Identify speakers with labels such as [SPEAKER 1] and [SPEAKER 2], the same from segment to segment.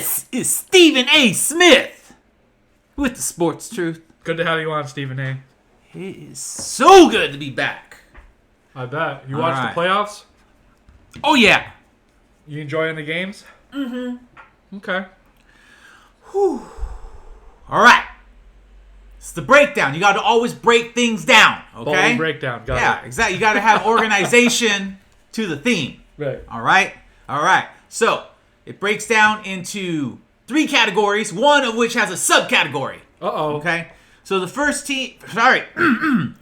[SPEAKER 1] This is Stephen A. Smith with the Sports Truth.
[SPEAKER 2] Good to have you on, Stephen A.
[SPEAKER 1] It is so good to be back.
[SPEAKER 2] I bet. You
[SPEAKER 1] All
[SPEAKER 2] watched
[SPEAKER 1] right.
[SPEAKER 2] the playoffs?
[SPEAKER 1] Oh, yeah.
[SPEAKER 2] You enjoying the games?
[SPEAKER 1] Mm-hmm.
[SPEAKER 2] Okay.
[SPEAKER 1] Whew. All right. It's the breakdown. You got to always break things down, okay?
[SPEAKER 2] Bowling breakdown. Got it.
[SPEAKER 1] Exactly. You got to have organization to the theme.
[SPEAKER 2] Right.
[SPEAKER 1] All right. So, it breaks down into 3 categories, one of which has a subcategory.
[SPEAKER 2] Uh-oh.
[SPEAKER 1] Okay? So, the first the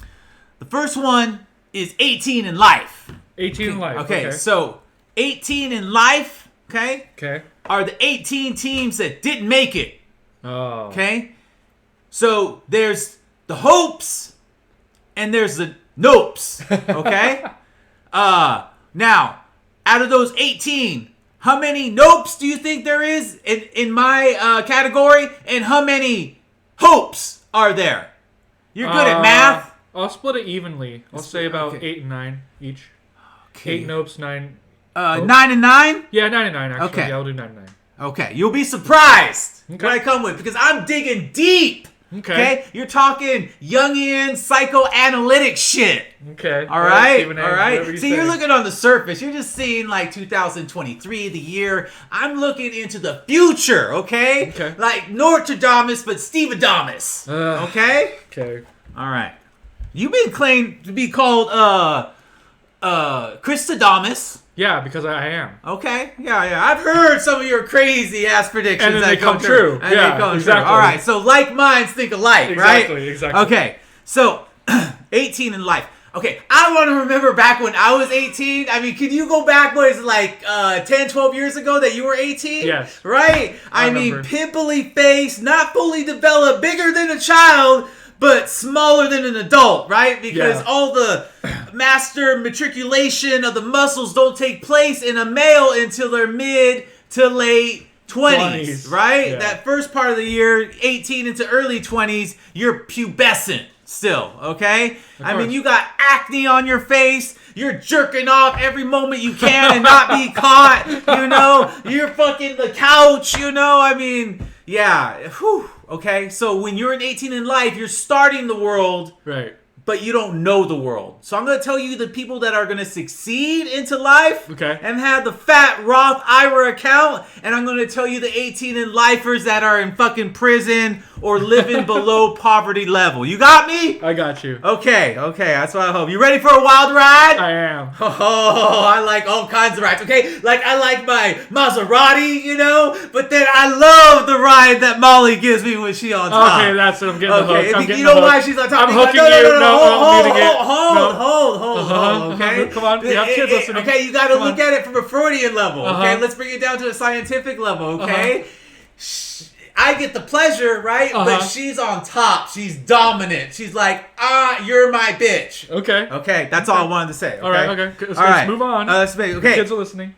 [SPEAKER 1] first one is 18 in life.
[SPEAKER 2] 18 in life.
[SPEAKER 1] Okay, so 18 in life, okay,
[SPEAKER 2] Okay.
[SPEAKER 1] are the 18 teams that didn't make it.
[SPEAKER 2] Oh.
[SPEAKER 1] Okay? So there's the hopes and there's the nopes. Okay? Now, out of those 18, how many nopes do you think there is in my category? And how many hopes are there? You're good at math.
[SPEAKER 2] I'll split it evenly. I'll say about
[SPEAKER 1] okay.
[SPEAKER 2] 8 and 9 each.
[SPEAKER 1] Okay.
[SPEAKER 2] 8 nopes, 9.
[SPEAKER 1] 9 and 9?
[SPEAKER 2] Yeah, 9 and 9 actually.
[SPEAKER 1] Okay.
[SPEAKER 2] Yeah, I'll do 9 and 9.
[SPEAKER 1] Okay, you'll be surprised
[SPEAKER 2] Okay.
[SPEAKER 1] what I come with because I'm digging deep.
[SPEAKER 2] Okay.
[SPEAKER 1] You're talking Jungian psychoanalytic shit.
[SPEAKER 2] Okay.
[SPEAKER 1] All right.
[SPEAKER 2] Stephen A,
[SPEAKER 1] All right.
[SPEAKER 2] whatever you
[SPEAKER 1] See,
[SPEAKER 2] say.
[SPEAKER 1] you're looking on the surface. You're just seeing like 2023, the year. I'm looking into the future. Okay.
[SPEAKER 2] Okay.
[SPEAKER 1] Like Nostradamus, but Steve Adamus. Okay.
[SPEAKER 2] Okay.
[SPEAKER 1] All right. You've been claimed to be called Christodamus.
[SPEAKER 2] Yeah, because I am.
[SPEAKER 1] Okay, yeah. I've heard some of your crazy ass predictions.
[SPEAKER 2] And then
[SPEAKER 1] that
[SPEAKER 2] they come true.
[SPEAKER 1] And
[SPEAKER 2] Yeah,
[SPEAKER 1] they come
[SPEAKER 2] exactly.
[SPEAKER 1] true. All right, so like minds think alike, right?
[SPEAKER 2] Exactly.
[SPEAKER 1] Okay, so 18 in life. Okay, I want to remember back when I was 18. I mean, could you go back, what is it, like 10, 12 years ago that you were 18?
[SPEAKER 2] Yes.
[SPEAKER 1] Right? I mean,
[SPEAKER 2] remember.
[SPEAKER 1] pimply face, not fully developed, bigger than a child, but smaller than an adult, right? Because
[SPEAKER 2] Yeah.
[SPEAKER 1] all the master matriculation of the muscles don't take place in a male until their mid to late 20s, right?
[SPEAKER 2] Yeah.
[SPEAKER 1] That first part of the year, 18 into early 20s, you're pubescent still, okay? I mean,
[SPEAKER 2] course.
[SPEAKER 1] you got acne on your face. You're jerking off every moment you can and not be caught, you know? You're fucking the couch, you know? I mean, yeah. Whew. Okay, so when you're an 18 in life, you're starting the world,
[SPEAKER 2] Right.
[SPEAKER 1] but you don't know the world. So I'm going to tell you the people that are going to succeed into life
[SPEAKER 2] Okay.
[SPEAKER 1] and have the fat Roth IRA account, and I'm going to tell you the 18 in lifers that are in fucking prison or living below poverty level. You got me?
[SPEAKER 2] I got you.
[SPEAKER 1] Okay, that's what I hope. You ready for a wild ride?
[SPEAKER 2] I am.
[SPEAKER 1] Oh, I like all kinds of rides, okay? Like, I like my Maserati, you know? But then I love the ride that Molly gives me when she's on top.
[SPEAKER 2] Okay, that's it. I'm getting the hook. I'm getting
[SPEAKER 1] you
[SPEAKER 2] the
[SPEAKER 1] know
[SPEAKER 2] hook.
[SPEAKER 1] why she's on top?
[SPEAKER 2] I'm
[SPEAKER 1] Because-
[SPEAKER 2] hooking you. No, I'm muting it.
[SPEAKER 1] Hold, okay?
[SPEAKER 2] Come on, we have kids listening.
[SPEAKER 1] Okay, you gotta
[SPEAKER 2] Come
[SPEAKER 1] look at it from a Freudian level, okay?
[SPEAKER 2] Uh-huh.
[SPEAKER 1] Let's bring it down to a scientific level, okay? I get the pleasure, right? But
[SPEAKER 2] Uh-huh.
[SPEAKER 1] she's on top. She's dominant. She's like, you're my bitch.
[SPEAKER 2] Okay.
[SPEAKER 1] Okay, that's all I wanted to say. Okay?
[SPEAKER 2] All right, okay. Let's,
[SPEAKER 1] All right.
[SPEAKER 2] let's move on.
[SPEAKER 1] Let's make okay.
[SPEAKER 2] Kids are listening.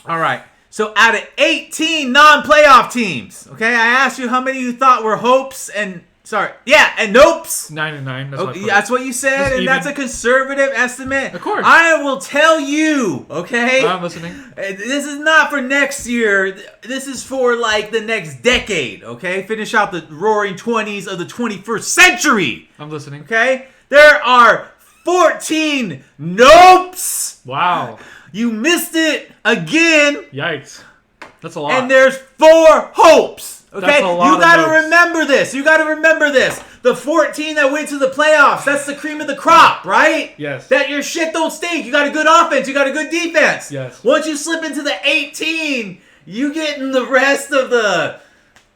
[SPEAKER 1] All right. So out of 18 non-playoff teams, okay, I asked you how many you thought were hopes and nopes.
[SPEAKER 2] 9 and 9. That's,
[SPEAKER 1] Okay, that's what you said,
[SPEAKER 2] Just
[SPEAKER 1] and
[SPEAKER 2] even.
[SPEAKER 1] that's a conservative estimate.
[SPEAKER 2] Of course.
[SPEAKER 1] I will tell you, okay?
[SPEAKER 2] I'm listening.
[SPEAKER 1] This is not for next year. This is for like the next decade, okay? Finish out the roaring 20s of the 21st century,
[SPEAKER 2] I'm listening.
[SPEAKER 1] okay? There are 14 nopes.
[SPEAKER 2] Wow.
[SPEAKER 1] You missed it again.
[SPEAKER 2] Yikes. That's a lot.
[SPEAKER 1] And there's 4 hopes. Okay?
[SPEAKER 2] That's a lot
[SPEAKER 1] You
[SPEAKER 2] of
[SPEAKER 1] gotta
[SPEAKER 2] hopes.
[SPEAKER 1] remember this. You gotta remember this. The 14 that went to the playoffs, that's the cream of the crop, right?
[SPEAKER 2] Yes.
[SPEAKER 1] That your shit don't stink. You got a good offense. You got a good defense.
[SPEAKER 2] Yes.
[SPEAKER 1] Once you slip into the 18, you getting the rest of the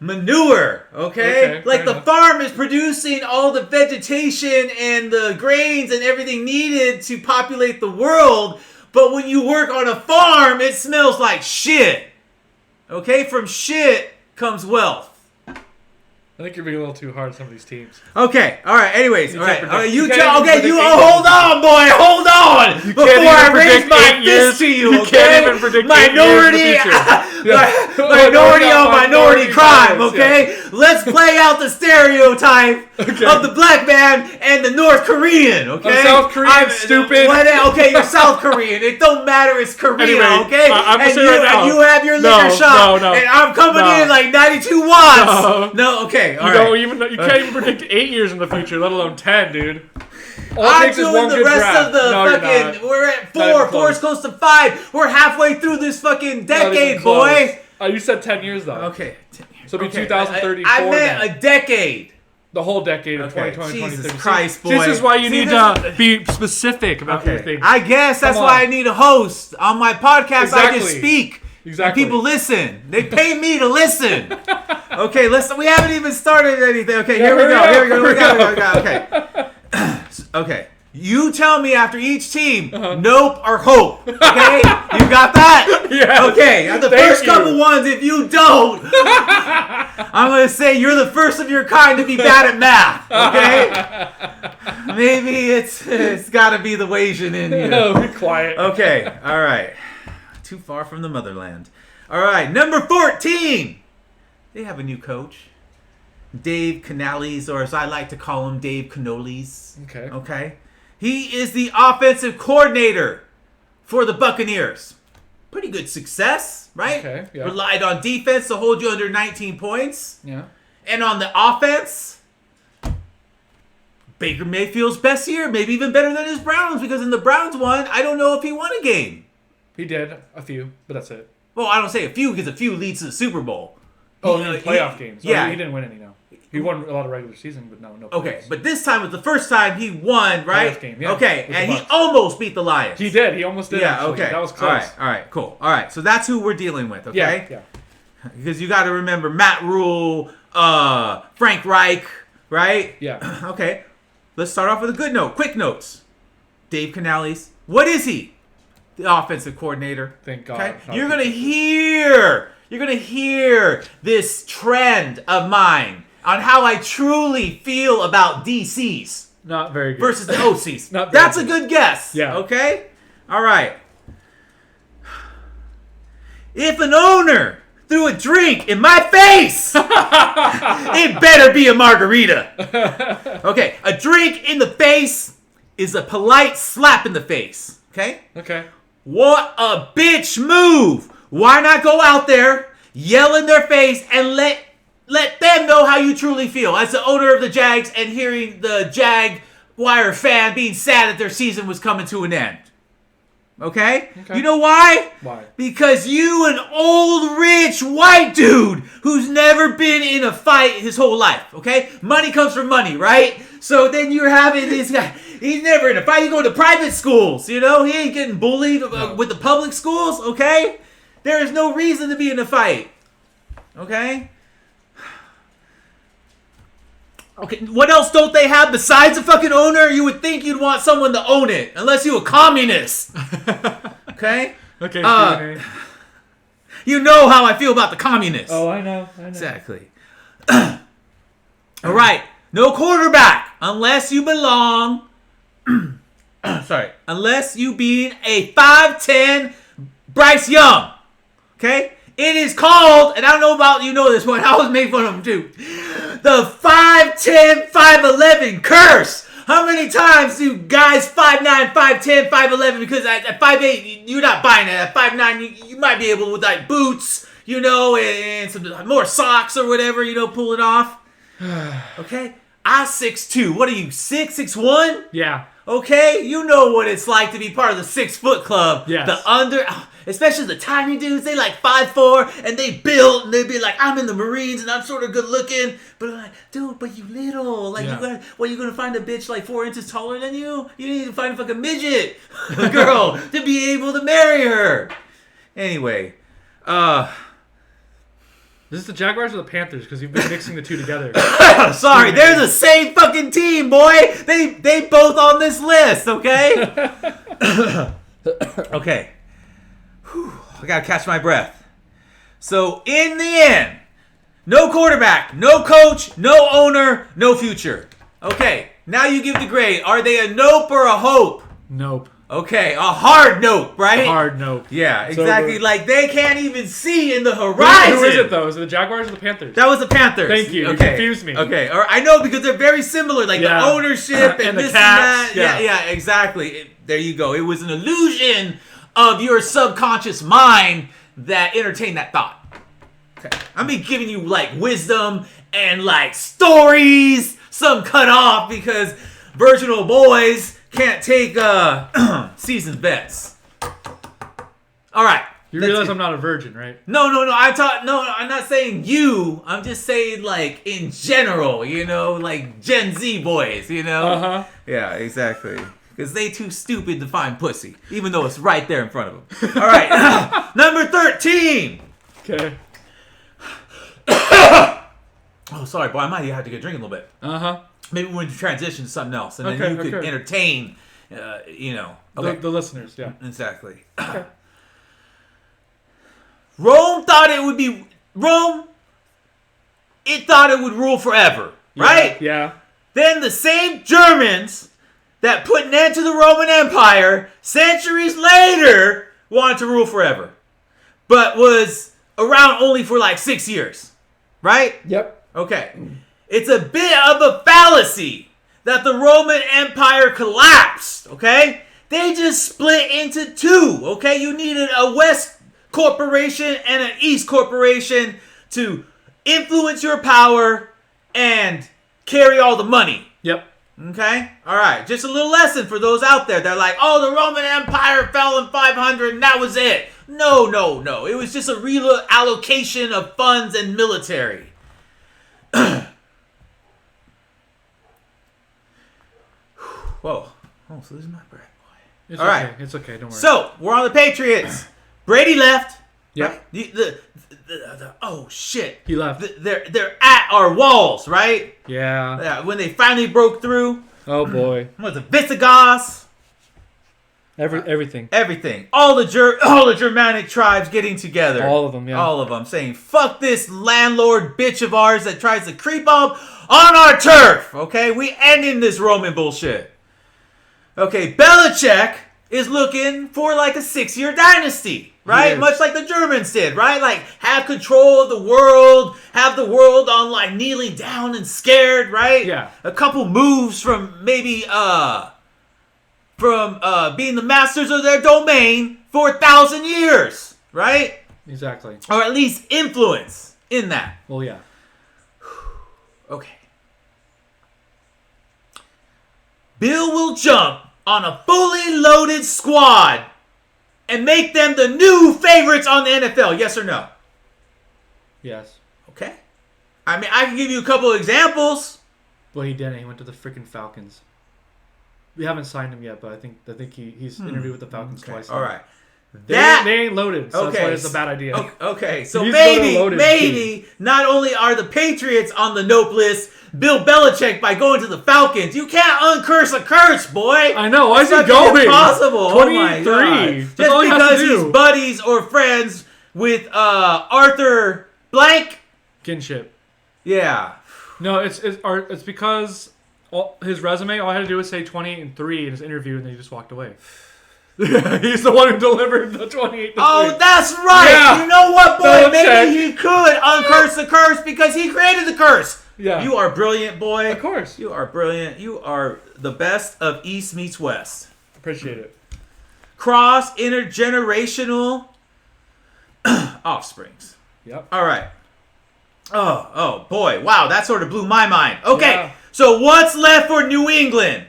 [SPEAKER 1] manure, okay? Like
[SPEAKER 2] fair
[SPEAKER 1] the
[SPEAKER 2] enough.
[SPEAKER 1] farm is producing all the vegetation and the grains and everything needed to populate the world, but when you work on a farm, it smells like shit. Okay? From shit comes wealth.
[SPEAKER 2] I think you're being a little too hard on some of these teams.
[SPEAKER 1] Okay, all right. Anyways,
[SPEAKER 2] You
[SPEAKER 1] all
[SPEAKER 2] can't
[SPEAKER 1] right.
[SPEAKER 2] predict-
[SPEAKER 1] You
[SPEAKER 2] you can't
[SPEAKER 1] tell.
[SPEAKER 2] even
[SPEAKER 1] Okay,
[SPEAKER 2] predict
[SPEAKER 1] you.
[SPEAKER 2] 8
[SPEAKER 1] Oh, hold on, boy. Hold on. Before
[SPEAKER 2] can't even
[SPEAKER 1] I raise
[SPEAKER 2] predict
[SPEAKER 1] my
[SPEAKER 2] 8 years.
[SPEAKER 1] fist to you,
[SPEAKER 2] You
[SPEAKER 1] okay?
[SPEAKER 2] can't even predict 8 years in the
[SPEAKER 1] minority,
[SPEAKER 2] future.
[SPEAKER 1] Minority on minority crime, okay? Yeah. Let's play out the stereotype of the black man and the North Korean, okay?
[SPEAKER 2] South Korean, stupid.
[SPEAKER 1] Okay, you're South Korean. It don't matter. It's Korea,
[SPEAKER 2] anyway,
[SPEAKER 1] okay?
[SPEAKER 2] I'm
[SPEAKER 1] and
[SPEAKER 2] you, right now.
[SPEAKER 1] You have your liquor shop, and I'm coming in like 92 watts. No, okay, all right.
[SPEAKER 2] You can't even predict 8 years in the future, let alone 10, dude.
[SPEAKER 1] I'm doing the rest of the fucking... We're at 4. 4 is close to 5. We're halfway through this fucking decade, boy.
[SPEAKER 2] You said 10 years, though.
[SPEAKER 1] Okay. 10 years.
[SPEAKER 2] So it'll be 2034
[SPEAKER 1] I meant a decade.
[SPEAKER 2] The whole decade of 2020,
[SPEAKER 1] Jesus
[SPEAKER 2] 2030.
[SPEAKER 1] Christ, boy.
[SPEAKER 2] This is why you need to be specific about your things.
[SPEAKER 1] I guess that's why I need a host. On my podcast, I just speak.
[SPEAKER 2] Exactly.
[SPEAKER 1] And people listen. They pay me to listen. Okay, listen. We haven't even started anything. Okay, here we go. Okay. Okay. You tell me after each team, nope or hope. Okay? You got that?
[SPEAKER 2] Yeah.
[SPEAKER 1] Okay. The first couple ones, if you don't, I'm going to say you're the first of your kind to be bad at math. Okay? Maybe it's got to be the Asian in you.
[SPEAKER 2] No, be quiet.
[SPEAKER 1] Okay. All right. Too far from the motherland. All right. Number 14. They have a new coach. Dave Canales, or as I like to call him, Dave Cannolis. Okay. He is the offensive coordinator for the Buccaneers. Pretty good success, right?
[SPEAKER 2] Okay, yeah.
[SPEAKER 1] Relied on defense to hold you under 19 points.
[SPEAKER 2] Yeah.
[SPEAKER 1] And on the offense, Baker Mayfield's best year, maybe even better than his Browns, because in the Browns one, I don't know if he won a game.
[SPEAKER 2] He did a few, but that's it.
[SPEAKER 1] Well, I don't say a few because a few leads to the Super Bowl.
[SPEAKER 2] Oh, in playoff games.
[SPEAKER 1] Yeah.
[SPEAKER 2] He didn't win any, no. He won a lot of regular season, but no.
[SPEAKER 1] Okay, but this time was the first time he won, right?
[SPEAKER 2] Playoff game, yeah.
[SPEAKER 1] Okay, and he almost beat the Lions.
[SPEAKER 2] He did. He almost did.
[SPEAKER 1] Yeah,
[SPEAKER 2] actually.
[SPEAKER 1] okay.
[SPEAKER 2] That was close.
[SPEAKER 1] All right, cool. All right, so that's who we're dealing with, okay?
[SPEAKER 2] Yeah.
[SPEAKER 1] Because you got to remember Matt Rule, Frank Reich, right?
[SPEAKER 2] Yeah.
[SPEAKER 1] Okay, let's start off with a good note. Quick notes. Dave Canales, what is he? The offensive coordinator.
[SPEAKER 2] Thank God.
[SPEAKER 1] Okay? You're going to hear this trend of mine on how I truly feel about DCs.
[SPEAKER 2] Not very good.
[SPEAKER 1] Versus the OCs.
[SPEAKER 2] That's
[SPEAKER 1] a good guess.
[SPEAKER 2] Yeah.
[SPEAKER 1] Okay? All right. If an owner threw a drink in my face, it better be a margarita. Okay. A drink in the face is a polite slap in the face. Okay?
[SPEAKER 2] Okay.
[SPEAKER 1] What a bitch move. Why not go out there, yell in their face, and let them know how you truly feel as the owner of the Jags and hearing the Jaguar fan being sad that their season was coming to an end. Okay? You know why?
[SPEAKER 2] Why?
[SPEAKER 1] Because you, an old, rich, white dude who's never been in a fight his whole life. Okay? Money comes from money, right? So then you're having this guy. He's never in a fight. He's going to private schools. You know? He ain't getting bullied with the public schools. Okay? There is no reason to be in a fight. Okay? Okay, what else don't they have besides a fucking owner? You would think you'd want someone to own it, unless you're a communist. Okay?
[SPEAKER 2] Okay,
[SPEAKER 1] you know how I feel about the communists.
[SPEAKER 2] Oh, I know.
[SPEAKER 1] Exactly. All right, no quarterback unless you belong. Unless you being a 5'10" Bryce Young. Okay? It is called, and I don't know about you know this one, I was making fun of him too, the 5'10", 5'11" curse. How many times do guys 5'9", 5'10", 5'11", because at 5'8", you're not buying it. At 5'9", you might be able with like boots, you know, and some more socks or whatever, you know, pull it off. Okay? I'm 6'2". What are you, 6'1"?
[SPEAKER 2] Yeah.
[SPEAKER 1] Okay? You know what it's like to be part of the 6 foot club.
[SPEAKER 2] Yes.
[SPEAKER 1] Especially the tiny dudes, they like 5'4", and they built, and they be like, I'm in the Marines, and I'm sort of good looking, but I'm like, dude, but you little, like, you gonna find a bitch like 4 inches taller than you? You need to find a fucking midget girl to be able to marry her. Anyway,
[SPEAKER 2] This is the Jaguars or the Panthers? Because you've been mixing the two together.
[SPEAKER 1] Sorry, they're the same fucking team, boy. They both on this list, okay? Okay. Whew, I gotta catch my breath. So, in the end, no quarterback, no coach, no owner, no future. Okay, now you give the grade. Are they a nope or a hope?
[SPEAKER 2] Nope.
[SPEAKER 1] Okay, a hard nope, right?
[SPEAKER 2] Hard nope.
[SPEAKER 1] Yeah, exactly.
[SPEAKER 2] So
[SPEAKER 1] like they can't even see in the horizon.
[SPEAKER 2] Who is it though? Is it the Jaguars or the Panthers?
[SPEAKER 1] That was the Panthers.
[SPEAKER 2] Thank you.
[SPEAKER 1] Okay.
[SPEAKER 2] You confused me.
[SPEAKER 1] Okay, or I know because they're very similar, like the ownership and
[SPEAKER 2] the
[SPEAKER 1] this
[SPEAKER 2] Cats.
[SPEAKER 1] and that. Yeah, exactly. There you go. It was an illusion of your subconscious mind that entertained that thought. Okay. I'm giving you like wisdom and like stories, some cut off because virginal boys can't take seasoned vets. All right.
[SPEAKER 2] You realize I'm not a virgin, right?
[SPEAKER 1] No. I'm not saying you. I'm just saying like in general, like Gen Z boys,
[SPEAKER 2] Uh-huh.
[SPEAKER 1] Yeah, exactly. Because they too stupid to find pussy, even though it's right there in front of them. All right, number 13.
[SPEAKER 2] Okay.
[SPEAKER 1] Oh, sorry, boy. I might have to get a drink a little bit.
[SPEAKER 2] Uh-huh.
[SPEAKER 1] Maybe when you transition to something else, and then you could entertain,
[SPEAKER 2] the listeners, yeah.
[SPEAKER 1] Exactly. Okay. Rome thought it would be Rome. It thought it would rule forever, right?
[SPEAKER 2] Yeah.
[SPEAKER 1] Then the same Germans that put an end to the Roman Empire centuries later wanted to rule forever, but was around only for like 6 years, right?
[SPEAKER 2] Yep.
[SPEAKER 1] Okay. It's a bit of a fallacy that the Roman Empire collapsed, okay? They just split into two, okay? You needed a West corporation and an East corporation to influence your power and carry all the money.
[SPEAKER 2] Yep.
[SPEAKER 1] Okay? All right. Just a little lesson for those out there. They're like, oh, the Roman Empire fell in 500 and that was it. No. It was just a reallocation of funds and military. Whoa. Oh, so this is my breath, boy.
[SPEAKER 2] It's
[SPEAKER 1] all
[SPEAKER 2] okay.
[SPEAKER 1] right.
[SPEAKER 2] It's okay. Don't worry.
[SPEAKER 1] So, we're on the Patriots. Brady left.
[SPEAKER 2] Yep.
[SPEAKER 1] Right? Oh, shit.
[SPEAKER 2] He left.
[SPEAKER 1] They're at our walls, right?
[SPEAKER 2] Yeah.
[SPEAKER 1] When they finally broke through.
[SPEAKER 2] Oh, boy.
[SPEAKER 1] What was it? Visigoths?
[SPEAKER 2] Everything.
[SPEAKER 1] Everything. All the Germanic tribes getting together.
[SPEAKER 2] All of them, yeah.
[SPEAKER 1] All of them saying, fuck this landlord bitch of ours that tries to creep up on our turf. Okay? We ending this Roman bullshit. Okay, Belichick is looking for like a 6-year dynasty, right? Much like the Germans did, right? Like have control of the world, have the world on like kneeling down and scared, right?
[SPEAKER 2] Yeah.
[SPEAKER 1] A couple moves from maybe being the masters of their domain for 1,000 years, right?
[SPEAKER 2] Exactly.
[SPEAKER 1] Or at least influence in that.
[SPEAKER 2] Well, yeah.
[SPEAKER 1] Okay. Bill will jump on a fully loaded squad and make them the new favorites on the NFL. Yes or no?
[SPEAKER 2] Yes.
[SPEAKER 1] Okay. I mean, I can give you a couple of examples.
[SPEAKER 2] Well, he didn't. He went to the freaking Falcons. We haven't signed him yet, but I think he's interviewed with the Falcons twice.
[SPEAKER 1] All right.
[SPEAKER 2] They ain't loaded, so that's why it's a bad idea.
[SPEAKER 1] Okay, so maybe not only are the Patriots on the nope list, Bill Belichick by going to the Falcons. You can't uncurse a curse, boy.
[SPEAKER 2] I know. Why is he
[SPEAKER 1] going? Impossible.
[SPEAKER 2] 23.
[SPEAKER 1] Just because he's buddies or friends with Arthur Blank.
[SPEAKER 2] Kinship.
[SPEAKER 1] Yeah.
[SPEAKER 2] No, it's because his resume, all I had to do was say 28-3 in his interview, and then he just walked away. He's the one who delivered the 28-3.
[SPEAKER 1] Oh, that's right.
[SPEAKER 2] Yeah.
[SPEAKER 1] You know what, boy? Maybe he could uncurse the curse because he created the curse.
[SPEAKER 2] Yeah.
[SPEAKER 1] You are brilliant, boy.
[SPEAKER 2] Of course.
[SPEAKER 1] You are brilliant. You are the best of East meets West.
[SPEAKER 2] Appreciate it.
[SPEAKER 1] Cross intergenerational offsprings.
[SPEAKER 2] Yep.
[SPEAKER 1] All right. Oh, boy. Wow, that sort of blew my mind. Okay,
[SPEAKER 2] yeah.
[SPEAKER 1] So what's left for New England?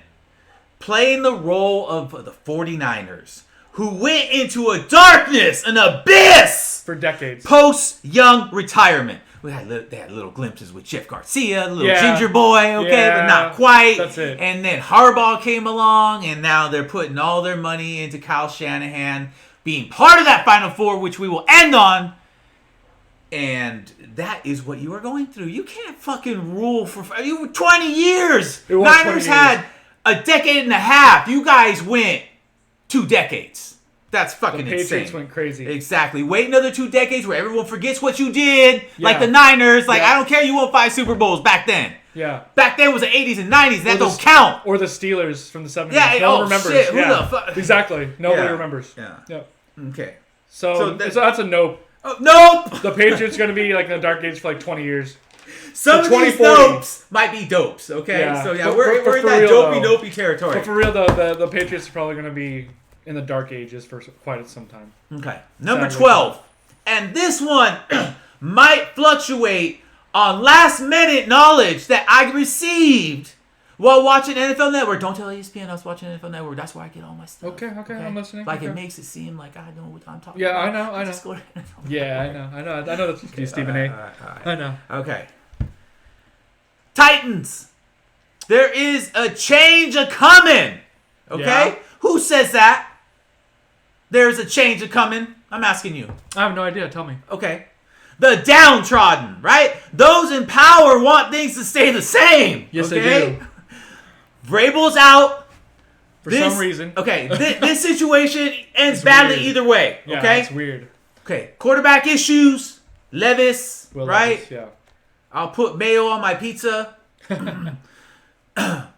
[SPEAKER 1] Playing the role of the 49ers, who went into a darkness, an abyss.
[SPEAKER 2] For decades.
[SPEAKER 1] Post-young retirement. They had little glimpses with Jeff Garcia, the little ginger boy, okay, but not quite.
[SPEAKER 2] That's it.
[SPEAKER 1] And then Harbaugh came along, and now they're putting all their money into Kyle Shanahan being part of that Final Four, which we will end on. And that is what you are going through. You can't fucking rule for 20 years. Niners had a decade and a half. You guys went 2 decades. That's fucking insane. The
[SPEAKER 2] Patriots went crazy.
[SPEAKER 1] Exactly. Wait another 2 decades where everyone forgets what you did. Yeah. Like the Niners. Like, I don't care you won 5 Super Bowls back then.
[SPEAKER 2] Yeah.
[SPEAKER 1] Back then was the 80s and 90s. That don't count.
[SPEAKER 2] Or the Steelers from the 70s.
[SPEAKER 1] Yeah.
[SPEAKER 2] No one remembers.
[SPEAKER 1] Shit. Who
[SPEAKER 2] Yeah.
[SPEAKER 1] the fuck?
[SPEAKER 2] Exactly. Nobody remembers.
[SPEAKER 1] Yeah.
[SPEAKER 2] Yep.
[SPEAKER 1] Okay.
[SPEAKER 2] So that's a nope.
[SPEAKER 1] Oh, nope.
[SPEAKER 2] The Patriots are going to be like in the dark age for like 20 years.
[SPEAKER 1] Some of these dopes might be dopes, okay?
[SPEAKER 2] Yeah.
[SPEAKER 1] So, yeah,
[SPEAKER 2] But
[SPEAKER 1] we're in
[SPEAKER 2] for
[SPEAKER 1] that
[SPEAKER 2] real,
[SPEAKER 1] dopey territory.
[SPEAKER 2] But for real, the Patriots are probably going to be in the dark ages for quite some time.
[SPEAKER 1] Okay. Number 12. And this one might fluctuate on last-minute knowledge that I received while watching NFL Network. Don't tell ESPN I was watching NFL Network. That's where I get all my stuff.
[SPEAKER 2] Okay, I'm listening.
[SPEAKER 1] Like,
[SPEAKER 2] okay.
[SPEAKER 1] It makes it seem like I know what I'm talking
[SPEAKER 2] Yeah,
[SPEAKER 1] about.
[SPEAKER 2] I know. Yeah, I know that's okay, Stephen A.
[SPEAKER 1] All right.
[SPEAKER 2] I know.
[SPEAKER 1] Okay. Titans. There is a change a-coming. Okay?
[SPEAKER 2] Yeah.
[SPEAKER 1] Who says that? There's a change a-coming. I'm asking you.
[SPEAKER 2] I have no idea. Tell me.
[SPEAKER 1] Okay. The downtrodden, right? Those in power want things to stay the same.
[SPEAKER 2] Yes,
[SPEAKER 1] okay?
[SPEAKER 2] they do.
[SPEAKER 1] Vrabel's out.
[SPEAKER 2] For some reason.
[SPEAKER 1] Okay, this situation ends badly
[SPEAKER 2] weird.
[SPEAKER 1] either way.
[SPEAKER 2] Yeah,
[SPEAKER 1] Okay?
[SPEAKER 2] it's weird.
[SPEAKER 1] Okay, quarterback issues. Levis,
[SPEAKER 2] Will
[SPEAKER 1] right?
[SPEAKER 2] Levis, yeah.
[SPEAKER 1] I'll put mayo on my pizza.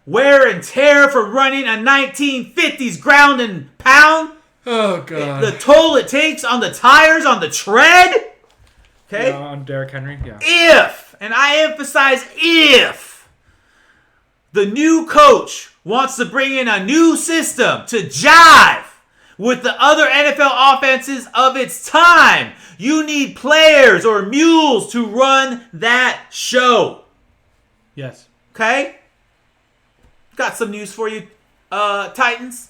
[SPEAKER 1] Wear and tear for running a 1950s ground and pound.
[SPEAKER 2] Oh, God.
[SPEAKER 1] The toll it takes on the tires, on the tread. Okay?
[SPEAKER 2] Yeah, on Derrick Henry, yeah.
[SPEAKER 1] If, and I emphasize if, the new coach wants to bring in a new system to jive with the other NFL offenses of its time, you need players or mules to run that show.
[SPEAKER 2] Yes.
[SPEAKER 1] Okay? Got some news for you, Titans.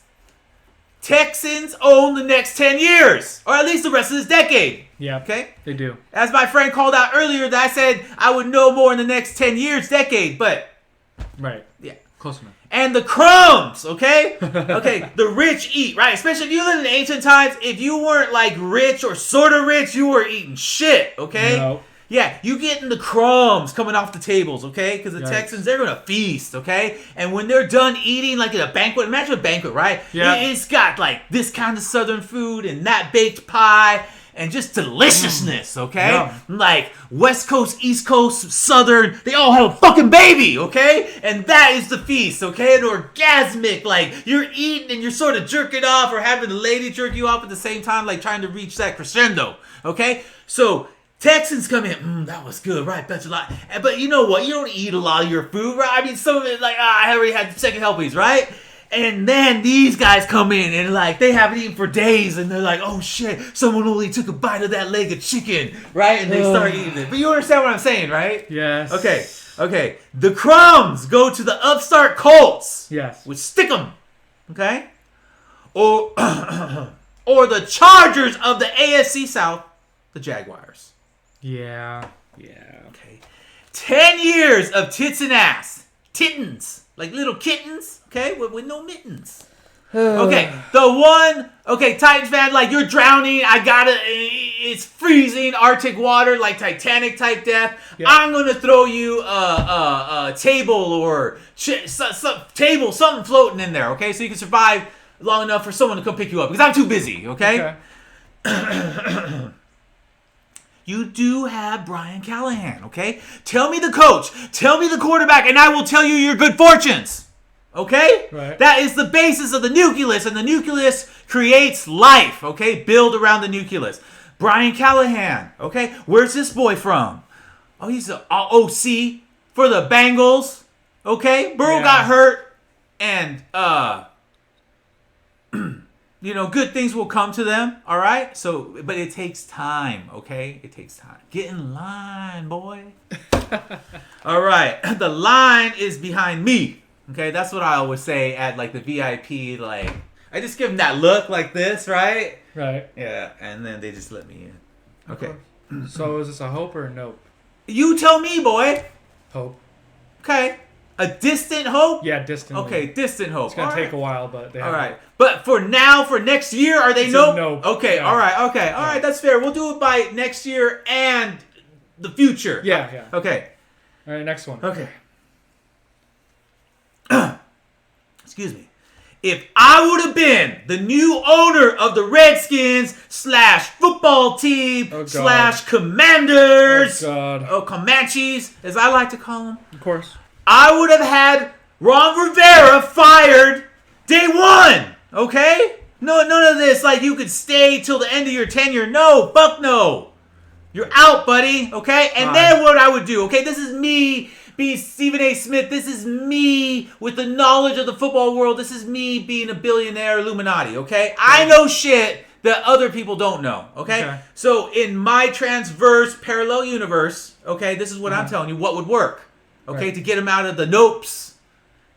[SPEAKER 1] Texans own the next 10 years, or at least the rest of this decade.
[SPEAKER 2] Yeah.
[SPEAKER 1] Okay?
[SPEAKER 2] They do.
[SPEAKER 1] As my friend called out earlier, that I said I would know more in the next 10 years, decade, but...
[SPEAKER 2] Right.
[SPEAKER 1] Yeah.
[SPEAKER 2] Close enough.
[SPEAKER 1] And the crumbs, okay? Okay, the rich eat, right? Especially if you live in ancient times, if you weren't like rich or sort of rich, you were eating shit, okay?
[SPEAKER 2] No.
[SPEAKER 1] Yeah, you getting the crumbs coming off the tables, okay? Because the
[SPEAKER 2] Yikes.
[SPEAKER 1] Texans, they're going to feast, okay? And when they're done eating, like at a banquet, imagine a banquet, right?
[SPEAKER 2] Yeah.
[SPEAKER 1] It's got like this kind of southern food and that baked pie and just deliciousness, okay?
[SPEAKER 2] Yum.
[SPEAKER 1] Like West Coast, East Coast, Southern, they all have a fucking baby, okay? And that is the feast, okay? An orgasmic, like you're eating and you're sort of jerking off or having the lady jerk you off at the same time, like trying to reach that crescendo, okay? So... Texans come in, that was good, right? Bet you a lot. But you know what? You don't eat a lot of your food, right? I mean, some of it, like, I already had second helpies, right? And then these guys come in and, like, they haven't eaten for days, and they're like, oh, shit, someone only took a bite of that leg of chicken, right? And they start eating it. But you understand what I'm saying, right?
[SPEAKER 2] Yes.
[SPEAKER 1] Okay. The crumbs go to the upstart Colts.
[SPEAKER 2] Yes.
[SPEAKER 1] Which stick 'em, okay? Or the Chargers of the AFC South, the Jaguars.
[SPEAKER 2] Yeah.
[SPEAKER 1] Okay. 10 years of tits and ass. Tittens. Like little kittens. Okay? With no mittens. Okay. Titans fan, like you're drowning. It's freezing Arctic water, like Titanic type death. Yeah. I'm going to throw you a table or something floating in there. Okay? So you can survive long enough for someone to come pick you up. Because I'm too busy. Okay? You do have Brian Callahan, okay? Tell me the coach. Tell me the quarterback, and I will tell you your good fortunes. Okay?
[SPEAKER 2] Right.
[SPEAKER 1] That is the basis of the nucleus, and the nucleus creates life, okay? Build around the nucleus. Brian Callahan, okay? Where's this boy from? Oh, he's an OC for the Bengals, okay? Burrow got hurt, and, good things will come to them, all right? So, but it takes time, okay? It takes time. Get in line, boy. All right. The line is behind me, okay? That's what I always say at, like, the VIP, like, I just give them that look like this, right?
[SPEAKER 2] Right.
[SPEAKER 1] Yeah, and then they just let me in. Okay.
[SPEAKER 2] So, is this a hope or a nope?
[SPEAKER 1] You tell me, boy.
[SPEAKER 2] Hope.
[SPEAKER 1] Okay. A distant hope?
[SPEAKER 2] Yeah, distant.
[SPEAKER 1] Okay, distant hope.
[SPEAKER 2] It's going to take a while, but they have.
[SPEAKER 1] All right. But for now, for next year, are they nope?
[SPEAKER 2] Nope.
[SPEAKER 1] Okay, yeah. All right, okay. All right, that's fair. We'll do it by next year and the future.
[SPEAKER 2] Yeah.
[SPEAKER 1] Okay.
[SPEAKER 2] All right, next one.
[SPEAKER 1] Okay. Excuse me. If I would have been the new owner of the Redskins / football team / Commanders.
[SPEAKER 2] Oh, God.
[SPEAKER 1] Oh, Comanches, as I like to call them.
[SPEAKER 2] Of course.
[SPEAKER 1] I would have had Ron Rivera fired day one. Okay? No, none of this. Like, you could stay till the end of your tenure. No, fuck no. You're out, buddy. Okay? And then what I would do. Okay? This is me being Stephen A. Smith. This is me with the knowledge of the football world. This is me being a billionaire Illuminati. Okay? I know shit that other people don't know. Okay? So, in my transverse parallel universe, okay, this is what I'm telling you, what would work. Okay? To get him out of the nopes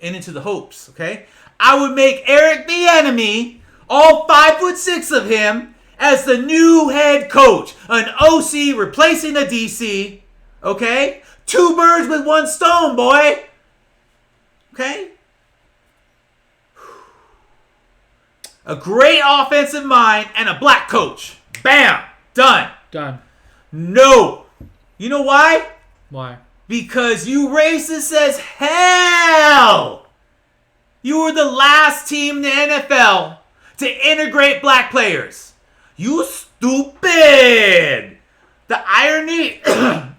[SPEAKER 1] and into the hopes. Okay? I would make Eric Bieniemy, all 5'6" of him, as the new head coach. An OC replacing a DC. Okay? 2 birds with 1 stone, boy. Okay? A great offensive mind and a black coach. Bam! Done. No. You know why?
[SPEAKER 2] Why?
[SPEAKER 1] Because you racist as hell. You were the last team in the NFL to integrate black players. You stupid. The irony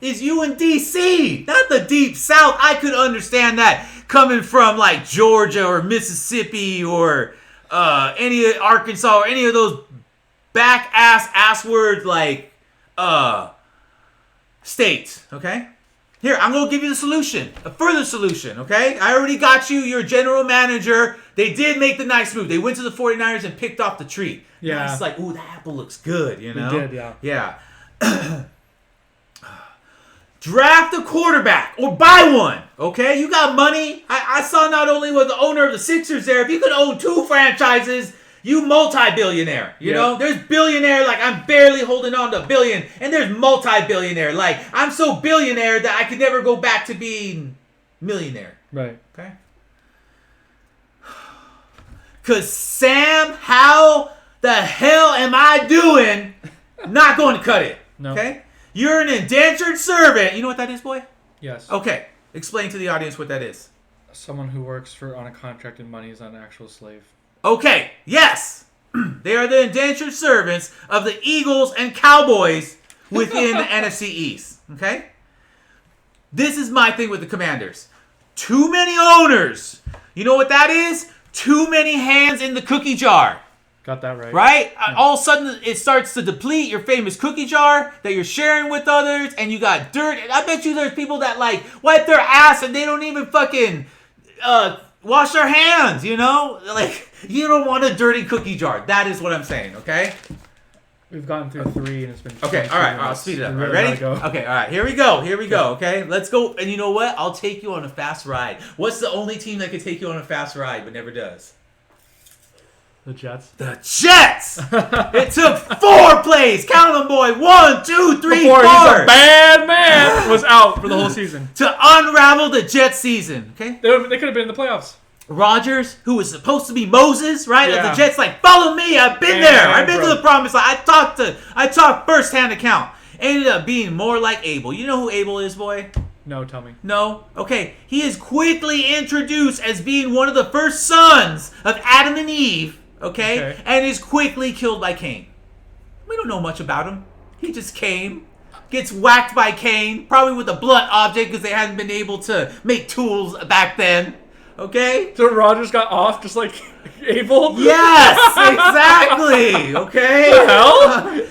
[SPEAKER 1] is you in D.C., not the Deep South. I could understand that coming from like Georgia or Mississippi or any of Arkansas or any of those back ass words like states. Okay? Here, I'm going to give you the solution. A further solution, okay? I already got you. You're a general manager. They did make the nice move. They went to the 49ers and picked off the tree.
[SPEAKER 2] Yeah.
[SPEAKER 1] It's like, ooh, that apple looks good, you know?
[SPEAKER 2] They did, yeah.
[SPEAKER 1] Yeah. Draft a quarterback or buy one, okay? You got money. I saw not only was the owner of the Sixers there, if you could own 2 franchises, you multi-billionaire, you know? There's billionaire, like I'm barely holding on to a billion, and there's multi-billionaire. Like, I'm so billionaire that I could never go back to being millionaire.
[SPEAKER 2] Right.
[SPEAKER 1] Okay? Because Sam, how the hell am I doing? Not going to cut it.
[SPEAKER 2] No.
[SPEAKER 1] Okay? You're an indentured servant. You know what that is, boy?
[SPEAKER 2] Yes.
[SPEAKER 1] Okay. Explain to the audience what that is.
[SPEAKER 2] Someone who works on a contract and money is an actual slave.
[SPEAKER 1] Okay, yes. They are the indentured servants of the Eagles and Cowboys within the NFC East. Okay? This is my thing with the Commanders. Too many owners. You know what that is? Too many hands in the cookie jar.
[SPEAKER 2] Got that right.
[SPEAKER 1] Right? Yeah. All of a sudden, it starts to deplete your famous cookie jar that you're sharing with others, and you got dirt. I bet you there's people that, like, wipe their ass and they don't even fucking wash their hands, you know? Like, you don't want a dirty cookie jar. That is what I'm saying, okay?
[SPEAKER 2] We've gotten through 3 and it's been...
[SPEAKER 1] Okay, all right, I'll speed it up.
[SPEAKER 2] Really
[SPEAKER 1] ready?
[SPEAKER 2] Go.
[SPEAKER 1] Okay, all right, here we go, okay? Let's go. And you know what? I'll take you on a fast ride. What's the only team that can take you on a fast ride but never does?
[SPEAKER 2] The Jets.
[SPEAKER 1] The Jets! It took 4 plays. Count them, boy. 1, 2, 3,
[SPEAKER 2] Before
[SPEAKER 1] 4.
[SPEAKER 2] He's a bad man was out for the whole season.
[SPEAKER 1] To unravel the Jets season, okay?
[SPEAKER 2] They could have been in the playoffs.
[SPEAKER 1] Rodgers, who was supposed to be Moses, right?
[SPEAKER 2] Yeah.
[SPEAKER 1] Of the Jets, like, follow me. I've been there. I've been to the promised land. I talked firsthand account. Ended up being more like Abel. You know who Abel is, boy?
[SPEAKER 2] No, tell me.
[SPEAKER 1] No? Okay. He is quickly introduced as being one of the first sons of Adam and Eve, okay? And is quickly killed by Cain. We don't know much about him. He just came, gets whacked by Cain, probably with a blunt object because they hadn't been able to make tools back then. Okay?
[SPEAKER 2] So Rodgers got off just like Abel?
[SPEAKER 1] Yes, exactly. Okay?
[SPEAKER 2] What the hell?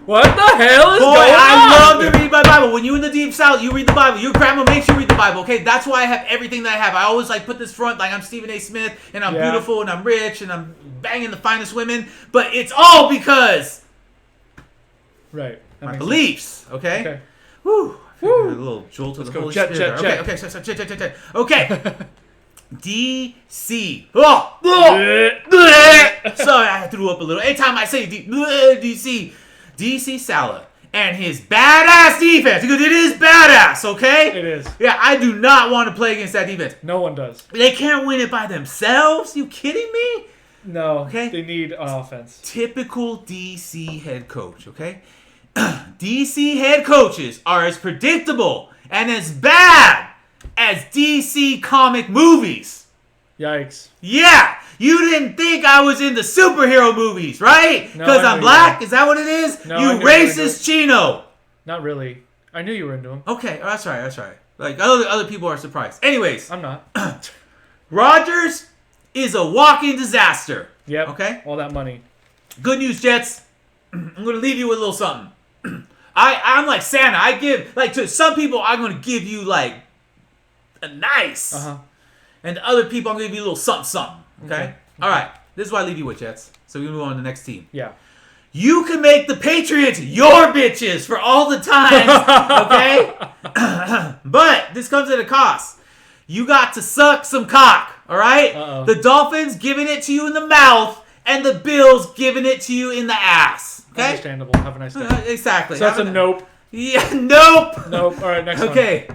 [SPEAKER 2] What the hell is going on?
[SPEAKER 1] I love to read my Bible. When you in the Deep South, you read the Bible. Your grandma makes you read the Bible. Okay? That's why I have everything that I have. I always like put this front like I'm Stephen A. Smith and I'm beautiful and I'm rich and I'm banging the finest women. But it's all because my beliefs. Okay?
[SPEAKER 2] Okay.
[SPEAKER 1] Woo. A little jolt of the Holy Spirit.
[SPEAKER 2] Jet.
[SPEAKER 1] Okay. DC. Sorry, I threw up a little. Anytime I say DC Salah and his badass defense, because it is badass, okay?
[SPEAKER 2] It is.
[SPEAKER 1] Yeah, I do not want to play against that defense.
[SPEAKER 2] No one does.
[SPEAKER 1] They can't win it by themselves? You kidding me?
[SPEAKER 2] No.
[SPEAKER 1] Okay.
[SPEAKER 2] They need offense.
[SPEAKER 1] Typical DC head coach, okay? DC head coaches are as predictable and as bad as DC comic movies.
[SPEAKER 2] Yikes.
[SPEAKER 1] Yeah, you didn't think I was into superhero movies, right? Because I'm black? Is that what it is?
[SPEAKER 2] No,
[SPEAKER 1] you racist Chino.
[SPEAKER 2] Not really. I knew you were into them.
[SPEAKER 1] Okay, that's right. Like other people are surprised. Anyways,
[SPEAKER 2] I'm not.
[SPEAKER 1] Rodgers is a walking disaster.
[SPEAKER 2] Yep.
[SPEAKER 1] Okay.
[SPEAKER 2] All that money.
[SPEAKER 1] Good news, Jets. I'm gonna leave you with a little something. I'm like Santa. I give like to some people. I'm gonna give you like a nice, and to other people I'm gonna give you a little something. Okay. All right. This is what I leave you with, Jets. So we move on to the next team.
[SPEAKER 2] Yeah.
[SPEAKER 1] You can make the Patriots your bitches for all the times, okay? But this comes at a cost. You got to suck some cock, all right?
[SPEAKER 2] Uh-oh.
[SPEAKER 1] The Dolphins giving it to you in the mouth, and the Bills giving it to you in the ass. Okay?
[SPEAKER 2] Understandable. Have a nice day.
[SPEAKER 1] Exactly.
[SPEAKER 2] So that's a nope.
[SPEAKER 1] Yeah, nope.
[SPEAKER 2] Nope. All right, next one.
[SPEAKER 1] Okay.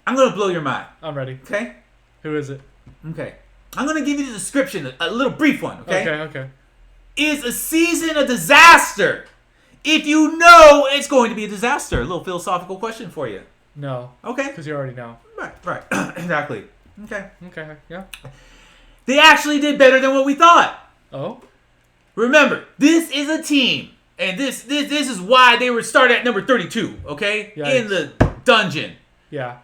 [SPEAKER 1] I'm going to blow your mind.
[SPEAKER 2] I'm ready.
[SPEAKER 1] Okay?
[SPEAKER 2] Who is it?
[SPEAKER 1] Okay. I'm going to give you the description, a little brief one, okay?
[SPEAKER 2] Okay.
[SPEAKER 1] Is a season a disaster? If you know it's going to be a disaster. A little philosophical question for you.
[SPEAKER 2] No.
[SPEAKER 1] Okay.
[SPEAKER 2] Because you already know.
[SPEAKER 1] Right. Exactly. Okay.
[SPEAKER 2] Okay, yeah.
[SPEAKER 1] They actually did better than what we thought.
[SPEAKER 2] Oh?
[SPEAKER 1] Remember, this is a team. And this is why they were started at number 32, okay?
[SPEAKER 2] Yikes.
[SPEAKER 1] In the dungeon.
[SPEAKER 2] Yeah.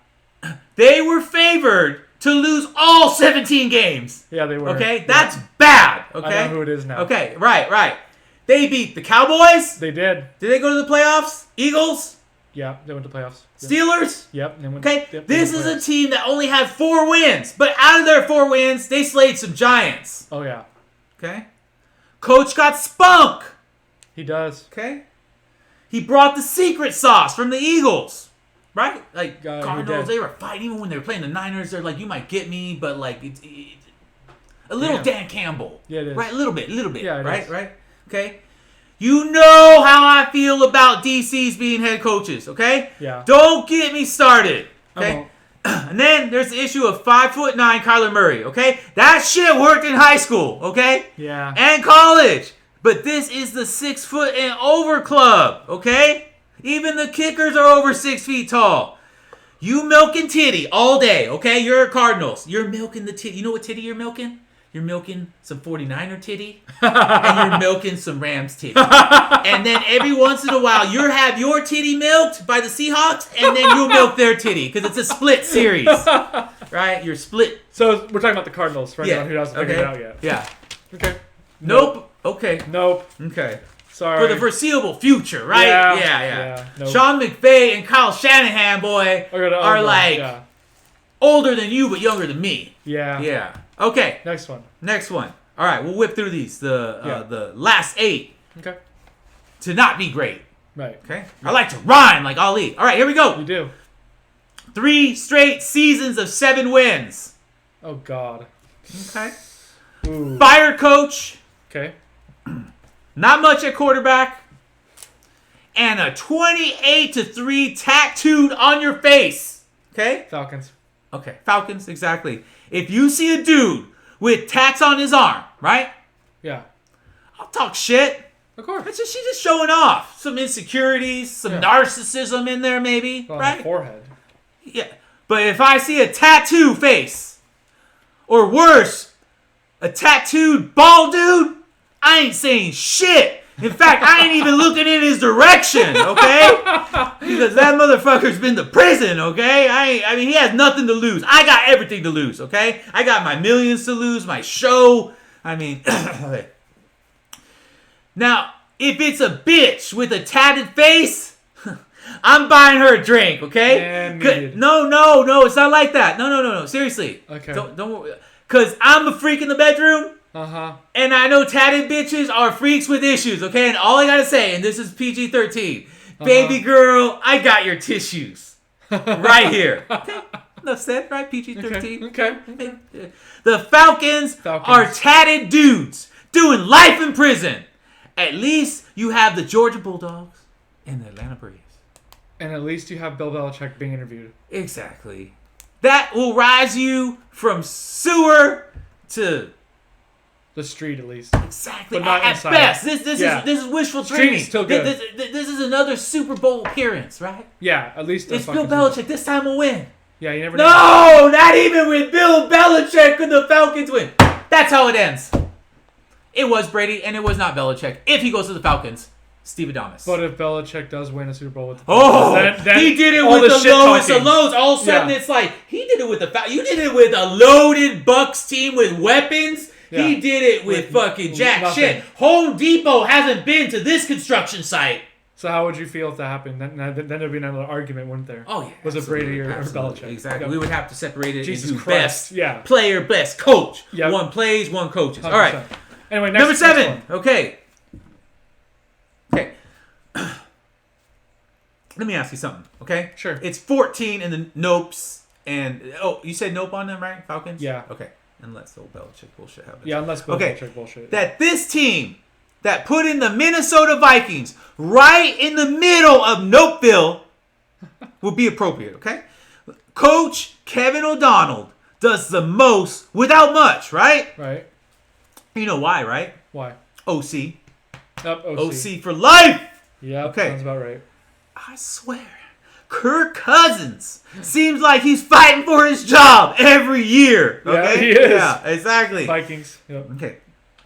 [SPEAKER 1] They were favored to lose all 17 games.
[SPEAKER 2] Yeah, they were.
[SPEAKER 1] Okay? That's bad. Okay?
[SPEAKER 2] I know who it is now.
[SPEAKER 1] Okay, right. They beat the Cowboys.
[SPEAKER 2] They did.
[SPEAKER 1] Did they go to the playoffs? Eagles?
[SPEAKER 2] Yeah, they went to playoffs. Yep.
[SPEAKER 1] Steelers?
[SPEAKER 2] Yep. They went,
[SPEAKER 1] Okay,
[SPEAKER 2] yep,
[SPEAKER 1] this is a team that only had 4 wins. But out of their 4 wins, they slayed some giants.
[SPEAKER 2] Oh, yeah.
[SPEAKER 1] Okay? Coach got spunk.
[SPEAKER 2] He does.
[SPEAKER 1] Okay? He brought the secret sauce from the Eagles. Right? Like,
[SPEAKER 2] he
[SPEAKER 1] Cardinals,
[SPEAKER 2] did.
[SPEAKER 1] they were fighting. Even when they were playing the Niners, they're like, you might get me, but like, a little
[SPEAKER 2] Damn.
[SPEAKER 1] Dan Campbell.
[SPEAKER 2] Yeah, it is.
[SPEAKER 1] Right? A little bit.
[SPEAKER 2] Yeah, it
[SPEAKER 1] right?
[SPEAKER 2] is.
[SPEAKER 1] Right? Okay? You know how I feel about DCs being head coaches, okay?
[SPEAKER 2] Yeah.
[SPEAKER 1] Don't get me started,
[SPEAKER 2] I
[SPEAKER 1] okay?
[SPEAKER 2] won't.
[SPEAKER 1] And then there's the issue of 5'9" Kyler Murray, okay? That shit worked in high school, okay?
[SPEAKER 2] Yeah.
[SPEAKER 1] And college. But this is the 6 foot and over club, okay? Even the kickers are over 6 feet tall. You milking titty all day, okay? You're a Cardinals. You're milking the titty. You know what titty you're milking? You're milking some 49er titty, and you're milking some Rams titty. And then every once in a while, you'll have your titty milked by the Seahawks, and then you'll milk their titty, because it's a split series. Right? You're split.
[SPEAKER 2] So we're talking about the Cardinals for anyone who hasn't figured it out yet.
[SPEAKER 1] Yeah.
[SPEAKER 2] Okay.
[SPEAKER 1] Nope. Okay.
[SPEAKER 2] Nope.
[SPEAKER 1] Okay.
[SPEAKER 2] Sorry.
[SPEAKER 1] For the foreseeable future, right?
[SPEAKER 2] Yeah. Nope.
[SPEAKER 1] Sean McVay and Kyle Shanahan, boy, are like older than you, but younger than me.
[SPEAKER 2] Yeah.
[SPEAKER 1] Yeah. Okay.
[SPEAKER 2] Next one.
[SPEAKER 1] All right, we'll whip through these. The last 8
[SPEAKER 2] Okay.
[SPEAKER 1] to not be great.
[SPEAKER 2] Right.
[SPEAKER 1] Okay. I like to rhyme like Ali. All right, here we go.
[SPEAKER 2] You do.
[SPEAKER 1] 3 straight seasons of 7 wins.
[SPEAKER 2] Oh, God.
[SPEAKER 1] Okay.
[SPEAKER 2] Ooh.
[SPEAKER 1] Fired coach.
[SPEAKER 2] Okay.
[SPEAKER 1] Not much at quarterback. And a 28-3 tattooed on your face. Okay?
[SPEAKER 2] Falcons.
[SPEAKER 1] Okay. Falcons, exactly. If you see a dude with tats on his arm, right?
[SPEAKER 2] Yeah.
[SPEAKER 1] I'll talk shit.
[SPEAKER 2] Of course.
[SPEAKER 1] She's just showing off. Some insecurities, some narcissism in there maybe,
[SPEAKER 2] On
[SPEAKER 1] right?
[SPEAKER 2] the forehead.
[SPEAKER 1] Yeah. But if I see a tattoo face, or worse, a tattooed bald dude, I ain't saying shit. In fact, I ain't even looking in his direction, okay? Because that motherfucker's been to prison, okay? I mean, he has nothing to lose. I got everything to lose, okay? I got my millions to lose, my show. I mean, okay. Now, if it's a bitch with a tatted face, I'm buying her a drink, okay?
[SPEAKER 2] And
[SPEAKER 1] No, it's not like that. No. Seriously.
[SPEAKER 2] Okay.
[SPEAKER 1] Don't worry. Because I'm a freak in the bedroom.
[SPEAKER 2] Uh-huh.
[SPEAKER 1] And I know tatted bitches are freaks with issues, okay? And all I gotta say, and this is PG-13, baby girl, I got your tissues. Right here. Okay? Enough said, right? PG-13.
[SPEAKER 2] Okay.
[SPEAKER 1] The Falcons are tatted dudes doing life in prison. At least you have the Georgia Bulldogs and the Atlanta Braves.
[SPEAKER 2] And at least you have Bill Belichick being interviewed.
[SPEAKER 1] Exactly. That will rise you from sewer to...
[SPEAKER 2] the street, at least.
[SPEAKER 1] Exactly.
[SPEAKER 2] But not
[SPEAKER 1] at
[SPEAKER 2] inside.
[SPEAKER 1] best. This is wishful dreaming.
[SPEAKER 2] Street's still good.
[SPEAKER 1] This is another Super Bowl appearance, right?
[SPEAKER 2] Yeah, at least
[SPEAKER 1] It's Bill Belichick. This time we'll win.
[SPEAKER 2] Yeah, you never know.
[SPEAKER 1] No, not even with Bill Belichick could the Falcons win. That's how it ends. It was Brady, and it was not Belichick. If he goes to the Falcons. Steve Adamas.
[SPEAKER 2] But if Belichick does win a Super Bowl with the
[SPEAKER 1] then he did it with the lowest of lows. All of a sudden, it's like he did it with you did it with a loaded Bucks team with weapons. Yeah. He did it with fucking jack shit. Home Depot hasn't been to this construction site.
[SPEAKER 2] So how would you feel if that happened? Then there'd be another argument, wouldn't there?
[SPEAKER 1] Oh yeah.
[SPEAKER 2] Was it Brady or Belichick?
[SPEAKER 1] Exactly. We would have to separate it into
[SPEAKER 2] Christ.
[SPEAKER 1] best player, best coach.
[SPEAKER 2] Yep.
[SPEAKER 1] One plays, one coaches.
[SPEAKER 2] 100%.
[SPEAKER 1] All right.
[SPEAKER 2] Anyway,
[SPEAKER 1] number 7. Okay. Let me ask you something, okay?
[SPEAKER 2] Sure.
[SPEAKER 1] It's 14 in the nopes, and you said nope on them, right? Falcons?
[SPEAKER 2] Yeah.
[SPEAKER 1] Okay. Unless the old Belichick bullshit happens.
[SPEAKER 2] Yeah, unless Belichick bullshit.
[SPEAKER 1] That this team that put in the Minnesota Vikings right in the middle of Nopeville would be appropriate, okay? Coach Kevin O'Donnell does the most without much, right?
[SPEAKER 2] Right.
[SPEAKER 1] You know why, right?
[SPEAKER 2] Why?
[SPEAKER 1] OC.
[SPEAKER 2] Yep,
[SPEAKER 1] OC for life!
[SPEAKER 2] Yeah,
[SPEAKER 1] okay.
[SPEAKER 2] Sounds about right.
[SPEAKER 1] I swear, Kirk Cousins seems like he's fighting for his job every year. Okay?
[SPEAKER 2] Yeah, he is.
[SPEAKER 1] Yeah, exactly.
[SPEAKER 2] Vikings. Yep.
[SPEAKER 1] Okay.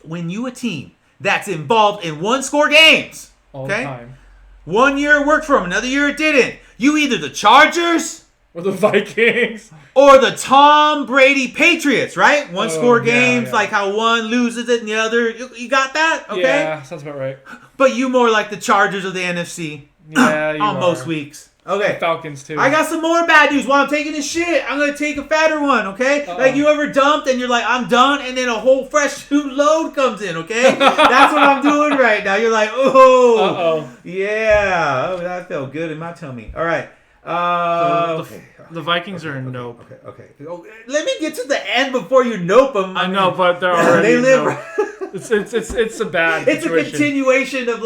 [SPEAKER 1] When you a team that's involved in one-score games,
[SPEAKER 2] all the time.
[SPEAKER 1] 1 year it worked for them, another year it didn't. You either the Chargers
[SPEAKER 2] or the Vikings
[SPEAKER 1] or the Tom Brady Patriots, right? One-score games, like how one loses it and the other. You got that? Okay.
[SPEAKER 2] Yeah, sounds about right.
[SPEAKER 1] But you more like the Chargers of the NFC.
[SPEAKER 2] Yeah, you
[SPEAKER 1] on most weeks. Okay.
[SPEAKER 2] The Falcons too.
[SPEAKER 1] I got some more bad news. While I'm taking this shit, I'm gonna take a fatter one. Okay.
[SPEAKER 2] Uh-oh.
[SPEAKER 1] Like you ever dumped and you're like, I'm done, and then a whole fresh new load comes in. Okay. That's what I'm doing right now. You're like, oh. Yeah. Oh, that felt good in my tummy. All right.
[SPEAKER 2] The Vikings are in nope.
[SPEAKER 1] Okay. Oh, let me get to the end before you nope them.
[SPEAKER 2] I know, but they're already
[SPEAKER 1] they live.
[SPEAKER 2] Nope. It's a bad.
[SPEAKER 1] It's
[SPEAKER 2] situation.
[SPEAKER 1] a continuation of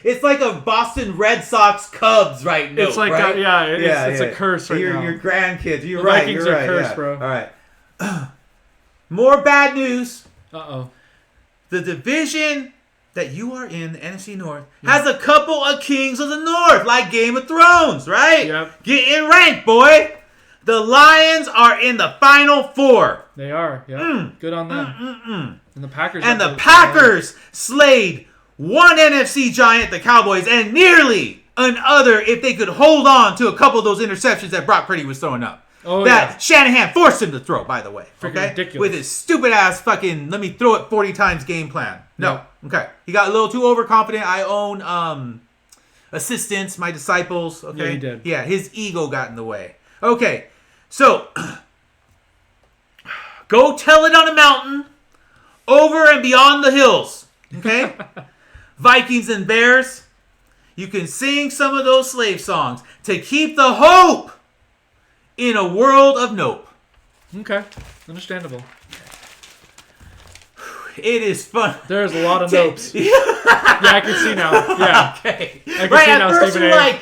[SPEAKER 1] it's like a Boston Red Sox Cubs right now.
[SPEAKER 2] It's like
[SPEAKER 1] right?
[SPEAKER 2] It's a curse right now.
[SPEAKER 1] Your grandkids. You're
[SPEAKER 2] the
[SPEAKER 1] right.
[SPEAKER 2] Vikings
[SPEAKER 1] you're
[SPEAKER 2] are
[SPEAKER 1] right.
[SPEAKER 2] cursed,
[SPEAKER 1] Yeah.
[SPEAKER 2] bro.
[SPEAKER 1] All right. More bad news.
[SPEAKER 2] Uh-oh.
[SPEAKER 1] The division that you are in, the NFC North, has a couple of Kings of the North, like Game of Thrones, right?
[SPEAKER 2] Yep.
[SPEAKER 1] Get in rank, boy. The Lions are in the Final Four.
[SPEAKER 2] They are. Yeah. Good on them. And the Packers.
[SPEAKER 1] And the Packers slayed one NFC giant, the Cowboys, and nearly another if they could hold on to a couple of those interceptions that Brock Purdy was throwing up.
[SPEAKER 2] Oh,
[SPEAKER 1] that Shanahan forced him to throw, by the way.
[SPEAKER 2] Freaking ridiculous.
[SPEAKER 1] With his stupid ass fucking let me throw it 40 times game plan. No.
[SPEAKER 2] Yep.
[SPEAKER 1] Okay. He got a little too overconfident. I own assistants, my disciples. Okay.
[SPEAKER 2] Yeah, he did.
[SPEAKER 1] Yeah, his ego got in the way. Okay. So go tell it on a mountain, over and beyond the hills. Okay? Vikings and Bears, you can sing some of those slave songs to keep the hope in a world of nope.
[SPEAKER 2] Okay. Understandable.
[SPEAKER 1] It is fun.
[SPEAKER 2] There's a lot of nopes. Yeah, I can see now. Yeah.
[SPEAKER 1] Okay.
[SPEAKER 2] I can see now,
[SPEAKER 1] at first
[SPEAKER 2] Stephen
[SPEAKER 1] you're
[SPEAKER 2] A.
[SPEAKER 1] like,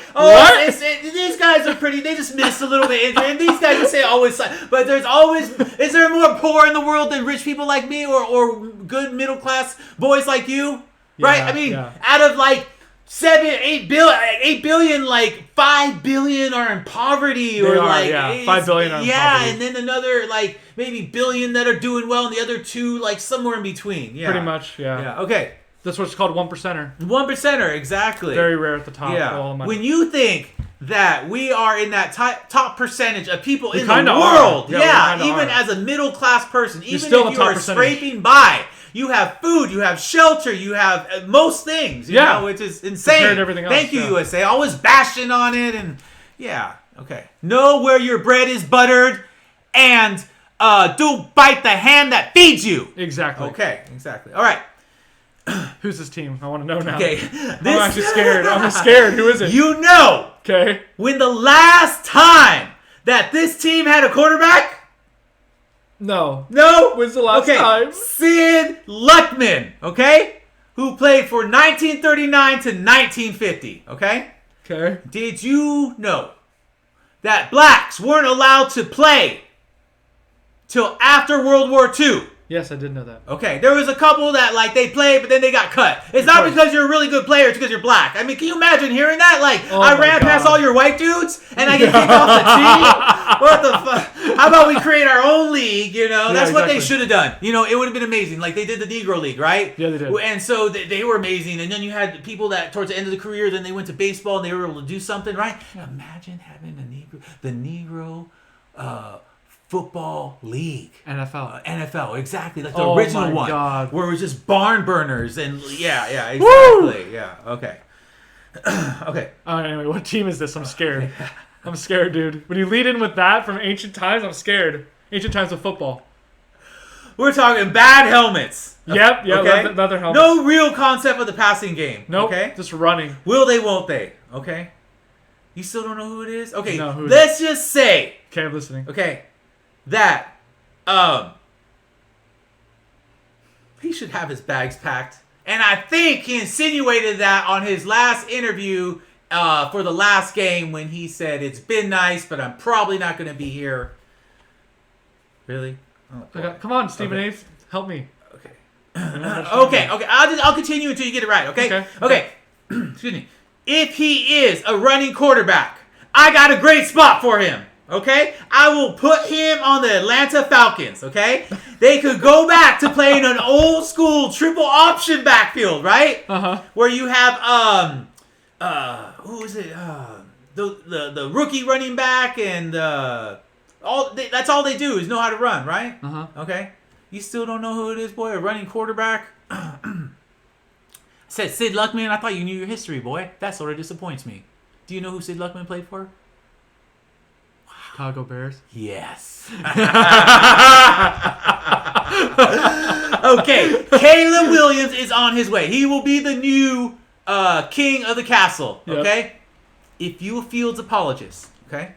[SPEAKER 1] these guys are pretty. They just missed a little bit. And these guys just say always. But there's always. Is there more poor in the world than rich people like me or good middle class boys like you? Right? I mean, out of 8 billion, 5 billion are in poverty,
[SPEAKER 2] they
[SPEAKER 1] or
[SPEAKER 2] are, 5 billion are in poverty.
[SPEAKER 1] and then another maybe billion that are doing well, and the other two somewhere in between. Yeah,
[SPEAKER 2] pretty much. Yeah.
[SPEAKER 1] Okay.
[SPEAKER 2] That's what's called 1%er.
[SPEAKER 1] 1%er, exactly.
[SPEAKER 2] Very rare at the top.
[SPEAKER 1] Yeah.
[SPEAKER 2] Of all the money.
[SPEAKER 1] When you think that we are in that top percentage of people in the
[SPEAKER 2] world,
[SPEAKER 1] even as a middle class person, even
[SPEAKER 2] still
[SPEAKER 1] if you are scraping by. You have food, you have shelter, you have most things, you know, which is insane.
[SPEAKER 2] Compared to everything else,
[SPEAKER 1] Thank you, USA. Always bashing on it, and okay. Know where your bread is buttered, and do bite the hand that feeds you.
[SPEAKER 2] Exactly.
[SPEAKER 1] Okay, exactly. All right.
[SPEAKER 2] Who's this team? I want to know now.
[SPEAKER 1] Okay.
[SPEAKER 2] I'm actually scared. I'm scared. Who is it?
[SPEAKER 1] You know.
[SPEAKER 2] Okay.
[SPEAKER 1] When the last time that this team had a quarterback?
[SPEAKER 2] No.
[SPEAKER 1] When's
[SPEAKER 2] the last time?
[SPEAKER 1] Sid Luckman, okay? Who played for 1939 to 1950, okay?
[SPEAKER 2] Okay.
[SPEAKER 1] Did you know that blacks weren't allowed to play till after World War II?
[SPEAKER 2] Yes, I did know that.
[SPEAKER 1] Okay, there was a couple that they played, but then they got cut. It's not because you're a really good player; it's because you're black. I mean, can you imagine hearing that? I ran past all your white dudes, and I get kicked off the team. What the fuck? How about we create our own league? You know, that's what they
[SPEAKER 2] exactly.
[SPEAKER 1] should have done. You know, it would have been amazing. Like they did the Negro League, right?
[SPEAKER 2] Yeah, they did.
[SPEAKER 1] And so they were amazing. And then you had people that towards the end of the career, then they went to baseball and they were able to do something, right? Imagine having the Negro Football League. NFL, exactly. Like the original one.
[SPEAKER 2] God.
[SPEAKER 1] Where it was just barn burners and yeah, exactly. Yeah, okay. Okay.
[SPEAKER 2] Anyway, what team is this? I'm scared. I'm scared, dude. When you lead in with that from ancient times, I'm scared. Ancient times of football.
[SPEAKER 1] We're talking bad helmets.
[SPEAKER 2] Yep,
[SPEAKER 1] Okay?
[SPEAKER 2] leather helmets.
[SPEAKER 1] No real concept of the passing game.
[SPEAKER 2] Nope,
[SPEAKER 1] Okay?
[SPEAKER 2] just running.
[SPEAKER 1] Will they, won't they? Okay? You still don't know who it is? Okay,
[SPEAKER 2] No, who it
[SPEAKER 1] let's just say,
[SPEAKER 2] Okay, I'm listening.
[SPEAKER 1] okay, that he should have his bags packed. And I think he insinuated that on his last interview for the last game when he said, it's been nice, but I'm probably not going to be here. Really? Oh,
[SPEAKER 2] Come on, Stephen A. Help me.
[SPEAKER 1] Okay. I'll continue until you get it right. Okay. Excuse me. If he is a running quarterback, I got a great spot for him. Okay, I will put him on the Atlanta Falcons. Okay, they could go back to playing an old school triple option backfield, right? Where you have who is it? The rookie running back and that's all they do is know how to run, right? Okay, you still don't know who it is, boy? A running quarterback. Said Sid Luckman. I thought you knew your history, boy. That sort of disappoints me. Do you know who Sid Luckman played for?
[SPEAKER 2] Chicago Bears.
[SPEAKER 1] Yes. Okay, Caleb Williams is on his way. He will be the new king of the castle. Okay,
[SPEAKER 2] Yep.
[SPEAKER 1] if you a Fields apologist, okay,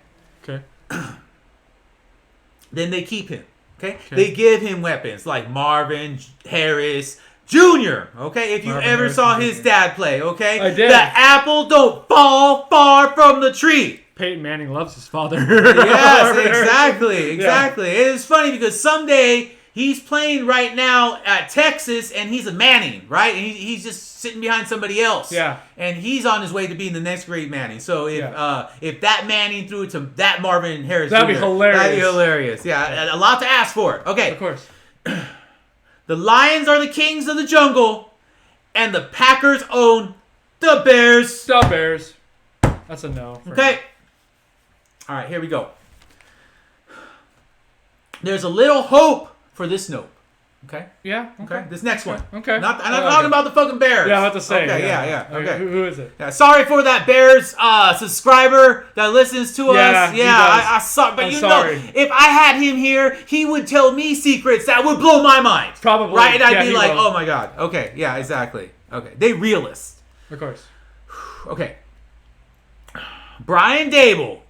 [SPEAKER 1] then they keep him. Okay, they give him weapons like Marvin Harris Jr. Okay, if you
[SPEAKER 2] Marvin
[SPEAKER 1] ever
[SPEAKER 2] Harris
[SPEAKER 1] saw
[SPEAKER 2] Jr.
[SPEAKER 1] his dad play, okay,
[SPEAKER 2] I did.
[SPEAKER 1] the apple don't fall far from the tree.
[SPEAKER 2] Peyton Manning loves his father.
[SPEAKER 1] Yes, exactly. It is funny because someday he's playing right now at Texas and he's a Manning, right? And he's just sitting behind somebody else.
[SPEAKER 2] Yeah.
[SPEAKER 1] And he's on his way to being the next great Manning. So if that Manning threw it to that Marvin Harris,
[SPEAKER 2] That'd be
[SPEAKER 1] Jr.,
[SPEAKER 2] hilarious.
[SPEAKER 1] That'd be hilarious. Yeah, a lot to ask for. Okay.
[SPEAKER 2] Of course.
[SPEAKER 1] The Lions are the kings of the jungle, and the Packers own the Bears.
[SPEAKER 2] The Bears. That's a no.
[SPEAKER 1] Okay. All right, here we go. There's a little hope for this note. Okay?
[SPEAKER 2] Yeah.
[SPEAKER 1] Okay. This next one.
[SPEAKER 2] Okay.
[SPEAKER 1] I'm not talking about the fucking Bears.
[SPEAKER 2] Yeah, I have to say.
[SPEAKER 1] Okay, yeah. Okay.
[SPEAKER 2] Who is it?
[SPEAKER 1] Yeah, sorry for that Bears subscriber that listens to us.
[SPEAKER 2] he
[SPEAKER 1] Yeah,
[SPEAKER 2] does.
[SPEAKER 1] I saw, but
[SPEAKER 2] I'm
[SPEAKER 1] you
[SPEAKER 2] sorry.
[SPEAKER 1] know, if I had him here, he would tell me secrets that would blow my mind.
[SPEAKER 2] Probably.
[SPEAKER 1] Right? And I'd
[SPEAKER 2] Yeah,
[SPEAKER 1] be
[SPEAKER 2] he
[SPEAKER 1] like,
[SPEAKER 2] will.
[SPEAKER 1] oh my God. Okay, yeah, exactly. Okay. They realists.
[SPEAKER 2] Of course.
[SPEAKER 1] Okay. Brian Dable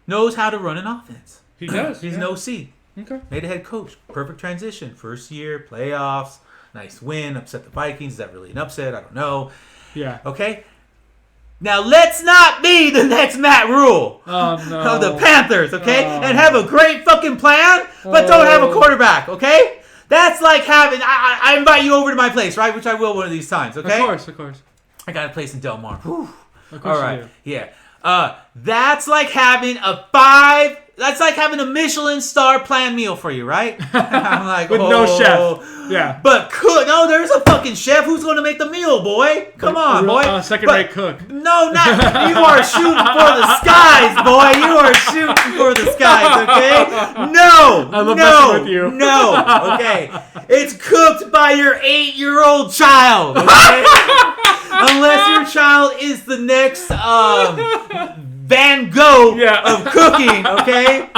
[SPEAKER 1] knows how to run an offense.
[SPEAKER 2] He does.
[SPEAKER 1] He's an OC.
[SPEAKER 2] Okay.
[SPEAKER 1] Made a head coach. Perfect transition. First year, playoffs, nice win, upset the Vikings. Is that really an upset? I don't know.
[SPEAKER 2] Yeah.
[SPEAKER 1] Okay? Now, let's not be the next Matt Rule
[SPEAKER 2] Oh, no.
[SPEAKER 1] of the Panthers, okay?
[SPEAKER 2] Oh.
[SPEAKER 1] And have a great fucking plan, but don't have a quarterback, okay? That's like having... I invite you over to my place, right? Which I will one of these times, okay?
[SPEAKER 2] Of course.
[SPEAKER 1] I got a place in Del Mar. Whew.
[SPEAKER 2] Of course
[SPEAKER 1] All right.
[SPEAKER 2] you do.
[SPEAKER 1] Yeah. That's like having That's like having a Michelin star planned meal for you, right? I'm like,
[SPEAKER 2] With no chef. Yeah.
[SPEAKER 1] But no, there's a fucking chef who's going to make the meal, boy. Come on, boy.
[SPEAKER 2] Second-rate cook.
[SPEAKER 1] No, not you are shooting for the skies, boy. You are shooting for the skies, okay? No,
[SPEAKER 2] I love messing with you.
[SPEAKER 1] No, okay. It's cooked by your 8-year-old child, okay? Unless your child is the next Van Gogh of cooking, okay?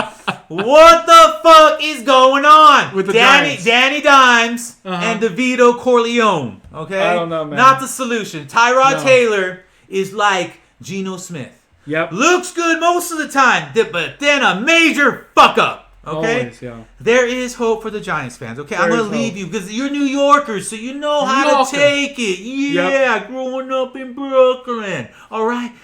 [SPEAKER 1] What the fuck is going on?
[SPEAKER 2] With the
[SPEAKER 1] Danny Dimes and DeVito Corleone, okay?
[SPEAKER 2] I don't know, man.
[SPEAKER 1] Not the solution. Tyrod Taylor is like Geno Smith.
[SPEAKER 2] Yep.
[SPEAKER 1] Looks good most of the time, but then a major fuck up. Okay?
[SPEAKER 2] Always, yeah.
[SPEAKER 1] There is hope for the Giants fans. Okay, I'm going to leave you because you're New Yorkers, so you know how to take it. Yeah, growing up in Brooklyn. All right.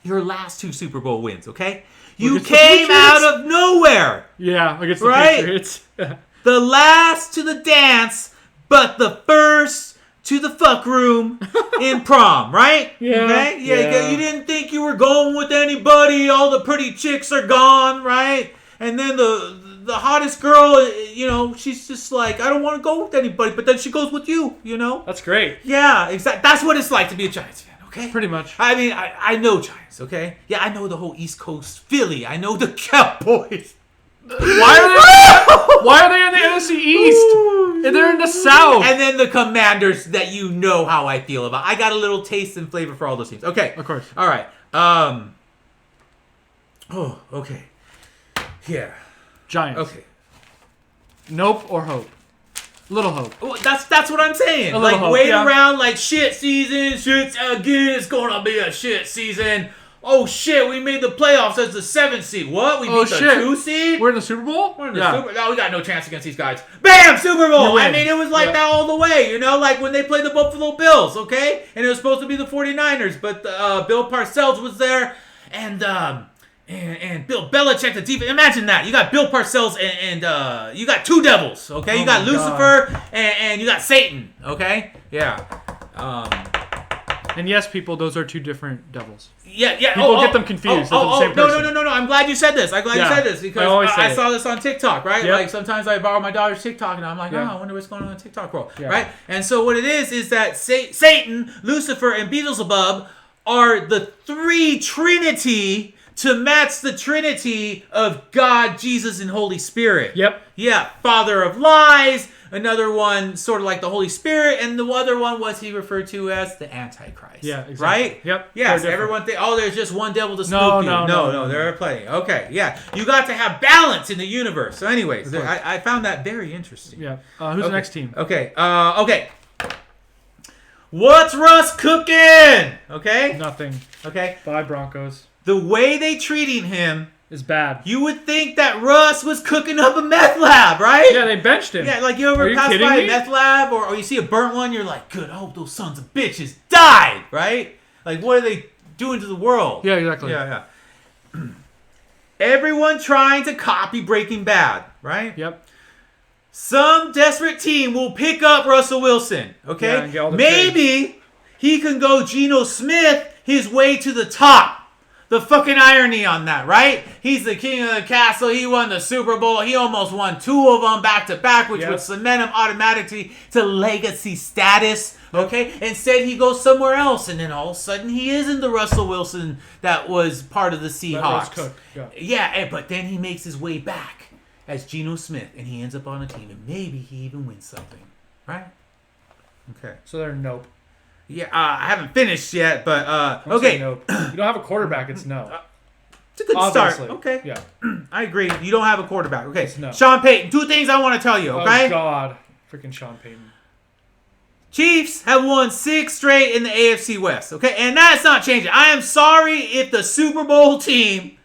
[SPEAKER 1] Your last 2 Super Bowl wins, okay? You came out of nowhere.
[SPEAKER 2] Yeah, against the
[SPEAKER 1] Right?
[SPEAKER 2] Patriots.
[SPEAKER 1] The last to the dance, but the first to the fuck room in prom, right?
[SPEAKER 2] Yeah.
[SPEAKER 1] Okay?
[SPEAKER 2] Yeah.
[SPEAKER 1] You didn't think you were going with anybody. All the pretty chicks are gone, right? And then the hottest girl, she's just like, I don't want to go with anybody. But then she goes with you,
[SPEAKER 2] That's great.
[SPEAKER 1] Yeah, exactly. That's what it's like to be a Giants fan, okay?
[SPEAKER 2] Pretty much.
[SPEAKER 1] I mean, I know Giants, okay? Yeah, I know the whole East Coast Philly. I know the Cowboys.
[SPEAKER 2] Why are they in the NFC East? And they're in the South.
[SPEAKER 1] And then the Commanders that you know how I feel about. I got a little taste and flavor for all those teams. Okay.
[SPEAKER 2] Of course.
[SPEAKER 1] All right. Oh, okay. Yeah.
[SPEAKER 2] Giants.
[SPEAKER 1] Okay.
[SPEAKER 2] Nope or hope. Little hope.
[SPEAKER 1] Well, that's what I'm saying.
[SPEAKER 2] A
[SPEAKER 1] Like,
[SPEAKER 2] little hope,
[SPEAKER 1] wait
[SPEAKER 2] yeah.
[SPEAKER 1] around like shit season. Shit's again. It's gonna be a shit season. Oh shit, we made the playoffs as the 7th seed. What? We beat the 2 seed?
[SPEAKER 2] We're in the Super Bowl?
[SPEAKER 1] We're in the Super. No, we got no chance against these guys. Bam! Super Bowl! I mean, it was like that all the way, like when they played the Buffalo Bills, okay? And it was supposed to be the 49ers, but Bill Parcells was there, and Bill Belichick, the defense. Imagine that. You got Bill Parcells and you got two devils, okay? You got Lucifer and you got Satan, okay? Yeah.
[SPEAKER 2] And yes, people, those are two different devils.
[SPEAKER 1] Yeah.
[SPEAKER 2] People get them confused. They're the same person.
[SPEAKER 1] No. I'm glad you said this. I'm glad you said this because I saw this on TikTok, right?
[SPEAKER 2] Yep.
[SPEAKER 1] Like sometimes I borrow my daughter's TikTok and I'm like, I wonder what's going on in TikTok world, right? And so what it is that Satan, Lucifer, and Beelzebub are the three trinity to match the trinity of God, Jesus, and Holy Spirit.
[SPEAKER 2] Yep.
[SPEAKER 1] Yeah, father of lies. Another one, sort of like the Holy Spirit, and the other one was he referred to as the Antichrist.
[SPEAKER 2] Yeah, exactly.
[SPEAKER 1] Right?
[SPEAKER 2] Yep.
[SPEAKER 1] Yes, everyone thinks, there's just one devil to spook you.
[SPEAKER 2] No,
[SPEAKER 1] there are plenty. Okay, yeah. You got to have balance in the universe. So anyways, I found that very interesting.
[SPEAKER 2] Yeah. Who's the next team?
[SPEAKER 1] Okay. Okay. What's Russ cooking? Okay?
[SPEAKER 2] Nothing.
[SPEAKER 1] Okay.
[SPEAKER 2] Bye, Broncos.
[SPEAKER 1] The way they treating him
[SPEAKER 2] is bad.
[SPEAKER 1] You would think that Russ was cooking up a meth lab, right?
[SPEAKER 2] Yeah, they benched him.
[SPEAKER 1] Yeah, like you ever pass by a meth lab or you see a burnt one, you're like, good, I hope those sons of bitches died, right? Like, what are they doing to the world?
[SPEAKER 2] Yeah, exactly.
[SPEAKER 1] Yeah. Everyone trying to copy Breaking Bad, right?
[SPEAKER 2] Yep.
[SPEAKER 1] Some desperate team will pick up Russell Wilson, okay?
[SPEAKER 2] Yeah, and get all the
[SPEAKER 1] Maybe he can go Geno Smith his way to the top. The fucking irony on that, right? He's the king of the castle. He won the Super Bowl. He almost won 2 of them back to back, which would cement him automatically to legacy status. Okay? Instead, he goes somewhere else, and then all of a sudden, he isn't the Russell Wilson that was part of the Seahawks. Yeah, but then he makes his way back as Geno Smith, and he ends up on a team, and maybe he even wins something. Right? Okay.
[SPEAKER 2] So they're nope.
[SPEAKER 1] Yeah, I haven't finished yet, but okay.
[SPEAKER 2] Nope. You don't have a quarterback, it's no.
[SPEAKER 1] It's a good
[SPEAKER 2] Obviously.
[SPEAKER 1] start. Okay.
[SPEAKER 2] Yeah.
[SPEAKER 1] I agree. You don't have a quarterback. Okay.
[SPEAKER 2] No.
[SPEAKER 1] Sean Payton, 2 things I want to tell you, okay?
[SPEAKER 2] Oh, God. Freaking Sean Payton.
[SPEAKER 1] Chiefs have won 6 straight in the AFC West, okay? And that's not changing. I am sorry if the Super Bowl team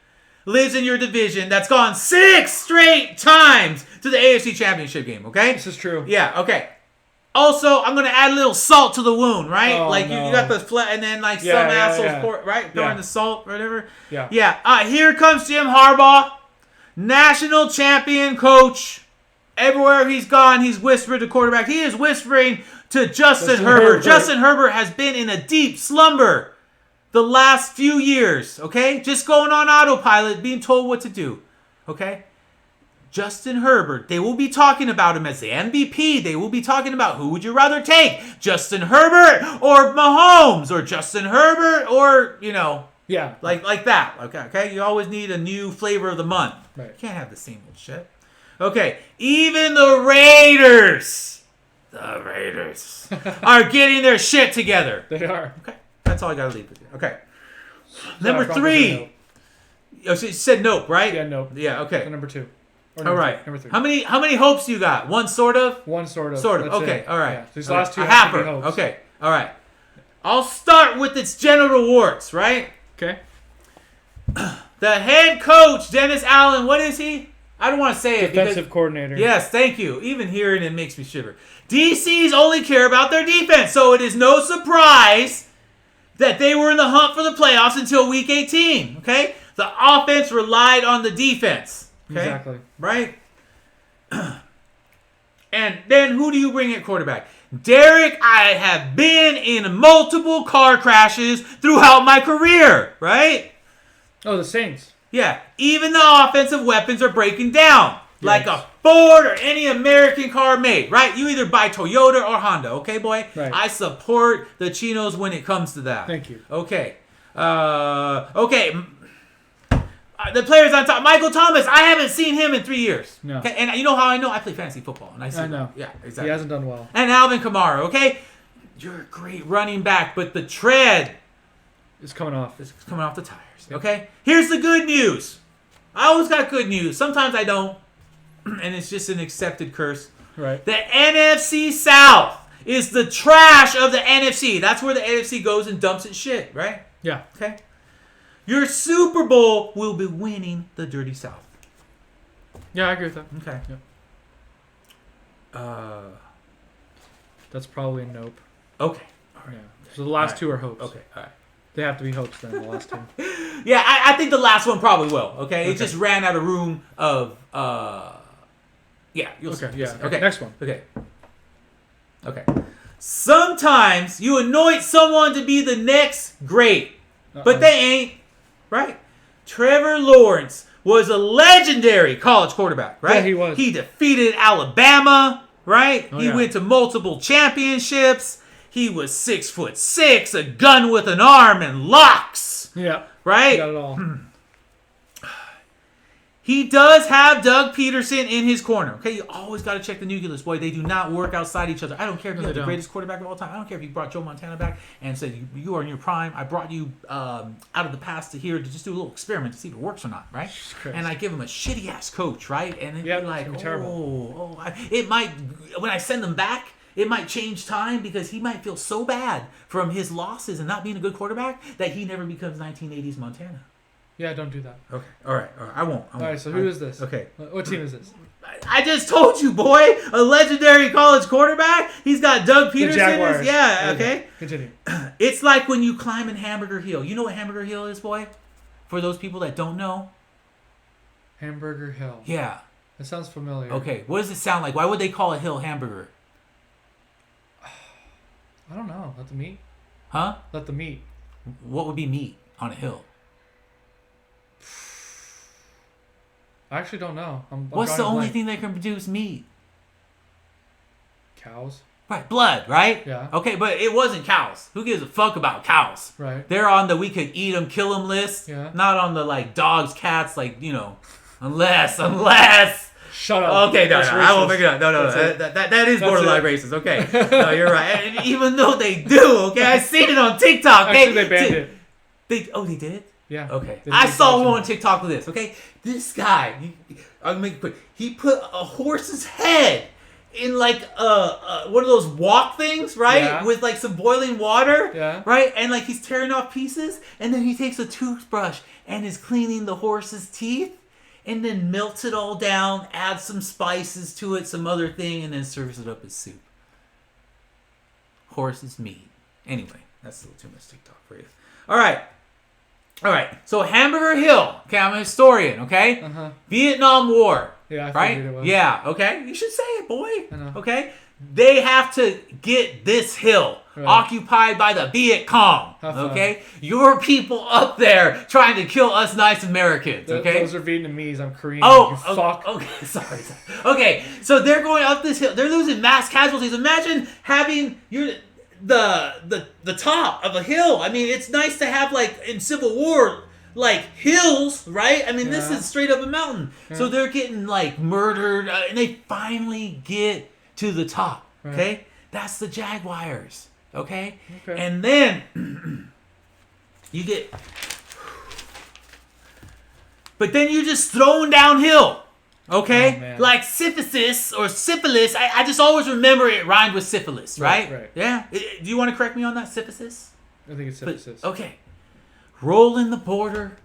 [SPEAKER 1] lives in your division that's gone 6 straight times to the AFC Championship game, okay?
[SPEAKER 2] This is true.
[SPEAKER 1] Yeah, okay. Also, I'm going to add a little salt to the wound, right?
[SPEAKER 2] Oh,
[SPEAKER 1] you got the flat, and then some assholes pour, right? Throwing the salt, whatever.
[SPEAKER 2] Yeah.
[SPEAKER 1] Yeah. Here comes Jim Harbaugh, national champion coach. Everywhere he's gone, he's whispered to quarterback. He is whispering to Justin Herbert. Justin Herbert has been in a deep slumber the last few years, okay? Just going on autopilot, being told what to do, okay? Justin Herbert, they will be talking about him as the MVP. They will be talking about who would you rather take, Justin Herbert or Mahomes, or Justin Herbert or,
[SPEAKER 2] Yeah.
[SPEAKER 1] like that. Okay? You always need a new flavor of the month.
[SPEAKER 2] Right.
[SPEAKER 1] You can't have the same old shit. Okay, even the Raiders are getting their shit together.
[SPEAKER 2] They are.
[SPEAKER 1] Okay, that's all I got to leave with you. Okay. Number 3. Oh, so you said nope, right?
[SPEAKER 2] Yeah, nope.
[SPEAKER 1] Yeah, okay.
[SPEAKER 2] So number 2.
[SPEAKER 1] All right.
[SPEAKER 2] Number 3.
[SPEAKER 1] How many hopes you got? One sort of?
[SPEAKER 2] One sort of.
[SPEAKER 1] Sort of.
[SPEAKER 2] That's
[SPEAKER 1] Okay.
[SPEAKER 2] it.
[SPEAKER 1] All right.
[SPEAKER 2] Yeah. These last 2
[SPEAKER 1] a
[SPEAKER 2] have to be
[SPEAKER 1] halfer.
[SPEAKER 2] hopes.
[SPEAKER 1] Okay. All right. I'll start with its general rewards, right?
[SPEAKER 2] Okay.
[SPEAKER 1] The head coach, Dennis Allen, what is he? I don't want to say it.
[SPEAKER 2] Defensive coordinator.
[SPEAKER 1] Yes, thank you. Even hearing it makes me shiver. DCs only care about their defense, so it is no surprise that they were in the hunt for the playoffs until week 18, okay? The offense relied on the defense. Okay?
[SPEAKER 2] Exactly.
[SPEAKER 1] Right? And then who do you bring at quarterback? Derek, I have been in multiple car crashes throughout my career, right?
[SPEAKER 2] Oh, the Saints.
[SPEAKER 1] Yeah, even the offensive weapons are breaking down.
[SPEAKER 2] Yes.
[SPEAKER 1] Like a Ford or any American car made, right? You either buy Toyota or Honda, okay, boy?
[SPEAKER 2] Right.
[SPEAKER 1] I support the Chinos when it comes to that.
[SPEAKER 2] Thank you.
[SPEAKER 1] Okay. Okay. The players on top. Michael Thomas, I haven't seen him in 3 years.
[SPEAKER 2] No.
[SPEAKER 1] Okay? And you know how I know? I play fantasy football. And I
[SPEAKER 2] know.
[SPEAKER 1] Yeah, exactly.
[SPEAKER 2] He hasn't done well.
[SPEAKER 1] And Alvin Kamara, okay? You're a great running back, but the tread
[SPEAKER 2] It's coming off.
[SPEAKER 1] is coming off the tires, okay? Here's the good news. I always got good news. Sometimes I don't. And it's just an accepted curse.
[SPEAKER 2] Right.
[SPEAKER 1] The NFC South is the trash of the NFC. That's where the NFC goes and dumps its shit, right?
[SPEAKER 2] Yeah.
[SPEAKER 1] Okay? Your Super Bowl will be winning the Dirty South.
[SPEAKER 2] Yeah, I agree with that.
[SPEAKER 1] Okay.
[SPEAKER 2] Yeah. That's probably a nope.
[SPEAKER 1] Okay. All right.
[SPEAKER 2] Yeah. So the last two are hopes.
[SPEAKER 1] Okay. All right.
[SPEAKER 2] They have to be hopes then, the last two.
[SPEAKER 1] Yeah, I think the last one probably will. Okay. It just ran out of room of. Yeah. You'll see.
[SPEAKER 2] Yeah.
[SPEAKER 1] Okay.
[SPEAKER 2] Next one.
[SPEAKER 1] Okay. Okay. Sometimes you anoint someone to be the next great, but they ain't. Right? Trevor Lawrence was a legendary college quarterback, right?
[SPEAKER 2] Yeah, he was.
[SPEAKER 1] He defeated Alabama, right?
[SPEAKER 2] Oh,
[SPEAKER 1] he
[SPEAKER 2] yeah.
[SPEAKER 1] went to multiple championships. He was 6'6", a gun with an arm and locks,
[SPEAKER 2] Yeah.
[SPEAKER 1] right?
[SPEAKER 2] He got it all.
[SPEAKER 1] He does have Doug Peterson in his corner. Okay, you always got to check the nucleus, boy. They do not work outside each other. I don't care if you have the greatest quarterback of all time. I don't care if you brought Joe Montana back and said you are in your prime. I brought you out of the past to here to just do a little experiment to see if it works or not, right? And I give him a shitty ass coach, right? And then you're like, it might when I send them back. It might change time because he might feel so bad from his losses and not being a good quarterback that he never becomes 1980s Montana.
[SPEAKER 2] Yeah, don't do that.
[SPEAKER 1] Okay. All right. I won't.
[SPEAKER 2] All right, so who is this?
[SPEAKER 1] Okay.
[SPEAKER 2] What team is this?
[SPEAKER 1] I just told you, boy. A legendary college quarterback. He's got Doug Peterson.
[SPEAKER 2] Jaguars.
[SPEAKER 1] Yeah, okay.
[SPEAKER 2] Continue.
[SPEAKER 1] It's like when you climb in Hamburger Hill. You know what Hamburger Hill is, boy? For those people that don't know.
[SPEAKER 2] Hamburger Hill.
[SPEAKER 1] Yeah.
[SPEAKER 2] That sounds familiar.
[SPEAKER 1] Okay. What does it sound like? Why would they call a hill hamburger?
[SPEAKER 2] I don't know. Let the meat.
[SPEAKER 1] Huh?
[SPEAKER 2] Let the meat.
[SPEAKER 1] What would be meat on a hill?
[SPEAKER 2] I actually don't know.
[SPEAKER 1] What's the only thing that can produce meat?
[SPEAKER 2] Cows.
[SPEAKER 1] Right, blood, right?
[SPEAKER 2] Yeah.
[SPEAKER 1] Okay, but it wasn't cows. Who gives a fuck about cows?
[SPEAKER 2] Right.
[SPEAKER 1] They're on the we could eat them, kill them list.
[SPEAKER 2] Yeah.
[SPEAKER 1] Not on the like dogs, cats, like, you know, unless.
[SPEAKER 2] Shut up.
[SPEAKER 1] Okay, no,
[SPEAKER 2] That's
[SPEAKER 1] I won't
[SPEAKER 2] racist.
[SPEAKER 1] make it up. No, that is borderline racist. Okay, no, you're right. And even though they do, okay, I seen it on TikTok.
[SPEAKER 2] Actually, they banned it.
[SPEAKER 1] They did?
[SPEAKER 2] Yeah.
[SPEAKER 1] Okay.
[SPEAKER 2] They
[SPEAKER 1] I
[SPEAKER 2] did
[SPEAKER 1] saw
[SPEAKER 2] mention
[SPEAKER 1] one on
[SPEAKER 2] it.
[SPEAKER 1] TikTok with this. Okay, this guy, I'll make it quick. He put a horse's head in like one of those wok things, right?
[SPEAKER 2] Yeah.
[SPEAKER 1] With like some boiling water,
[SPEAKER 2] Yeah.
[SPEAKER 1] right? And like he's tearing off pieces, and then he takes a toothbrush and is cleaning the horse's teeth, and then melts it all down, adds some spices to it, some other thing, and then serves it up as soup. Horse's meat. Anyway, that's a little too much TikTok for you. All right. So Hamburger Hill. Okay, I'm a historian. Okay. Vietnam War.
[SPEAKER 2] Yeah. I
[SPEAKER 1] Right?
[SPEAKER 2] figured it was.
[SPEAKER 1] Yeah. Okay. You should say it, boy.
[SPEAKER 2] I know.
[SPEAKER 1] Okay. They have to get this hill occupied by the Viet Cong.
[SPEAKER 2] Have fun.
[SPEAKER 1] Okay. Your people up there trying to kill us nice Americans. Okay.
[SPEAKER 2] Those are Vietnamese. I'm Korean.
[SPEAKER 1] Oh,
[SPEAKER 2] you fuck.
[SPEAKER 1] okay, sorry. Okay, so they're going up this hill. They're losing mass casualties. Imagine having the top of a hill. I mean, it's nice to have, like in Civil War, like hills, right? I mean, this is straight up a mountain. Yeah. So they're getting like murdered, and they finally get to the top.
[SPEAKER 2] Right.
[SPEAKER 1] Okay, that's the Jaguars. Okay, and then you get. But then you're just thrown downhill, okay? Like syphilis or syphilis. I just always remember it rhymed with syphilis, right?
[SPEAKER 2] Right.
[SPEAKER 1] Yeah. Do you want to correct me on that, syphilis?
[SPEAKER 2] I think it's syphilis.
[SPEAKER 1] Okay. Rolling the border.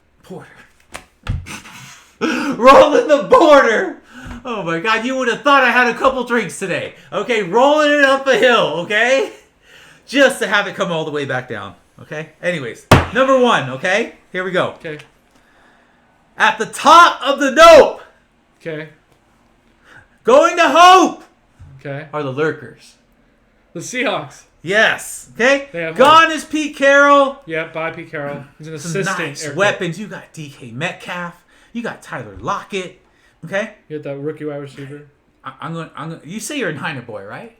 [SPEAKER 1] Rolling the border. Oh my God, you would have thought I had a couple drinks today. Okay, rolling it up a hill, okay? Just to have it come all the way back down, okay? Anyways, number one, okay? Here we go.
[SPEAKER 2] Okay.
[SPEAKER 1] At the top of the dope.
[SPEAKER 2] Okay.
[SPEAKER 1] Going to hope.
[SPEAKER 2] Okay.
[SPEAKER 1] Are the lurkers.
[SPEAKER 2] The Seahawks.
[SPEAKER 1] Yes. Okay.
[SPEAKER 2] They have
[SPEAKER 1] Gone is Pete Carroll.
[SPEAKER 2] Yeah, bye Pete Carroll. He's an
[SPEAKER 1] Some
[SPEAKER 2] assistant.
[SPEAKER 1] nice weapons. You got DK Metcalf. You got Tyler Lockett. Okay.
[SPEAKER 2] You got that rookie wide receiver.
[SPEAKER 1] I'm gonna. You say you're a Niner boy, right?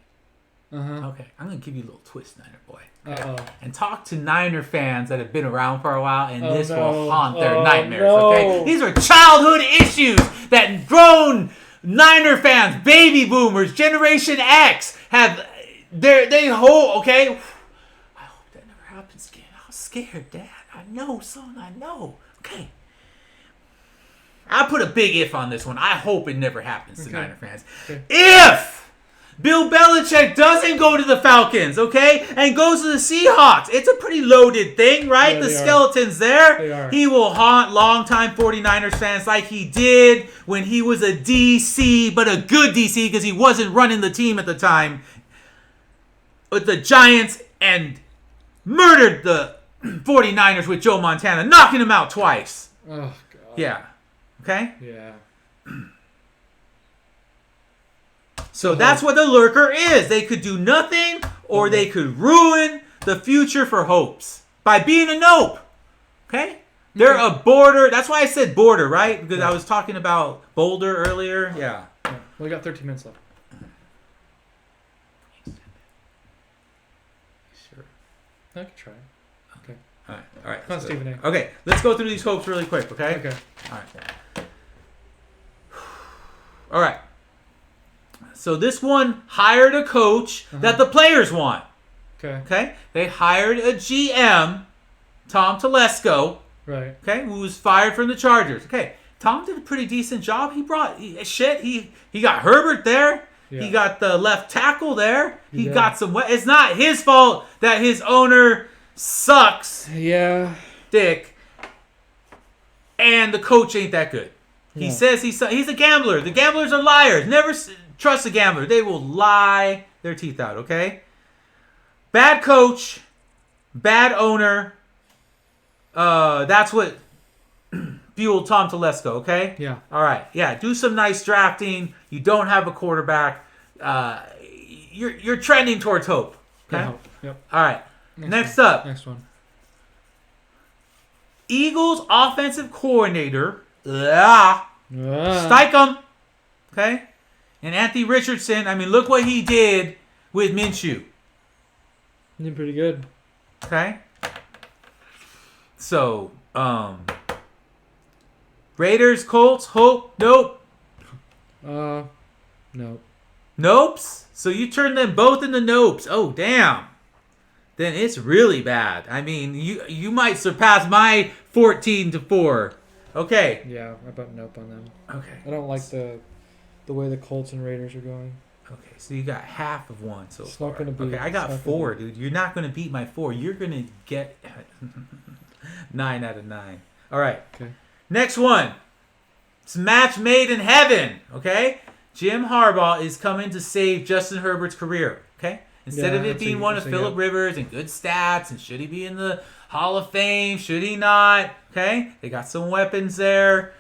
[SPEAKER 2] Uh-huh.
[SPEAKER 1] Okay. I'm gonna give you a little twist, Niner boy. Okay?
[SPEAKER 2] Uh-oh.
[SPEAKER 1] And talk to Niner fans that have been around for a while, and this
[SPEAKER 2] no.
[SPEAKER 1] will haunt their nightmares.
[SPEAKER 2] No.
[SPEAKER 1] Okay. These are childhood issues that grown Niner fans, baby boomers, Generation X have. They hold. Okay. I hope that never happens again. I was scared, Dad. I know, son. I know. Okay. I put a big if on this one. I hope it never happens to Niner fans. Okay. If Bill Belichick doesn't go to the Falcons, okay, and goes to the Seahawks, it's a pretty loaded thing, right?
[SPEAKER 2] Yeah,
[SPEAKER 1] the skeleton's there.
[SPEAKER 2] They are.
[SPEAKER 1] He will haunt longtime 49ers fans like he did when he was a DC, but a good DC because he wasn't running the team at the time, with the Giants, and murdered the 49ers with Joe Montana, knocking him out twice.
[SPEAKER 2] Oh, God.
[SPEAKER 1] Yeah. Okay?
[SPEAKER 2] Yeah.
[SPEAKER 1] So that's what the lurker is. They could do nothing, or they could ruin the future for hopes by being a nope. Okay? They're a border. That's why I said border, right? Because I was talking about Boulder earlier. Yeah.
[SPEAKER 2] Well, we got 13 minutes left.
[SPEAKER 1] Sure.
[SPEAKER 2] I could try. Okay.
[SPEAKER 1] All right.
[SPEAKER 2] Come on, Stephen A.
[SPEAKER 1] Okay, let's go through these hopes really quick, okay?
[SPEAKER 2] Okay.
[SPEAKER 1] All right. So this one hired a coach that the players want.
[SPEAKER 2] Okay.
[SPEAKER 1] Okay? They hired a GM, Tom Telesco,
[SPEAKER 2] Right.
[SPEAKER 1] okay, who was fired from the Chargers. Okay. Tom did a pretty decent job. He got Herbert there.
[SPEAKER 2] Yeah.
[SPEAKER 1] He got the left tackle there. He
[SPEAKER 2] Yeah.
[SPEAKER 1] got some. It's not his fault that his owner sucks,
[SPEAKER 2] Yeah.
[SPEAKER 1] dick, and the coach ain't that good. He
[SPEAKER 2] Yeah.
[SPEAKER 1] says he's a gambler. The gamblers are liars. Never trust a gambler. They will lie their teeth out, okay? Bad coach, bad owner. That's what fueled Tom Telesco, okay?
[SPEAKER 2] Yeah.
[SPEAKER 1] All right. Yeah, do some nice drafting. You don't have a quarterback. You're trending towards hope. Okay?
[SPEAKER 2] Yeah, hope. Yep.
[SPEAKER 1] All right. Next up.
[SPEAKER 2] Next one.
[SPEAKER 1] Eagles offensive coordinator. Steichen. Okay? And Anthony Richardson. I mean, look what he did with Minshew.
[SPEAKER 2] He did pretty good.
[SPEAKER 1] Okay? So, Raiders, Colts, hope, nope.
[SPEAKER 2] No.
[SPEAKER 1] Nopes? So you turn them both into nopes. Oh, damn. Then it's really bad. I mean, you might surpass my 14-4. Okay.
[SPEAKER 2] Yeah, I put nope on them.
[SPEAKER 1] Okay.
[SPEAKER 2] I don't like the way the Colts and Raiders are going.
[SPEAKER 1] Okay, so you got half of one so
[SPEAKER 2] It's
[SPEAKER 1] far.
[SPEAKER 2] not gonna be-
[SPEAKER 1] Okay, I got
[SPEAKER 2] it's not
[SPEAKER 1] 4, dude. You're not going to beat my 4. You're going to get 9 out of 9. All right.
[SPEAKER 2] Okay.
[SPEAKER 1] Next one. It's a match made in heaven. Okay? Jim Harbaugh is coming to save Justin Herbert's career. Okay? Instead
[SPEAKER 2] Yeah,
[SPEAKER 1] of it
[SPEAKER 2] that's
[SPEAKER 1] being
[SPEAKER 2] a-
[SPEAKER 1] one of
[SPEAKER 2] that's a-
[SPEAKER 1] Phillip Rivers and good stats and should he be in the Hall of Fame? Should he not? Okay? They got some weapons there.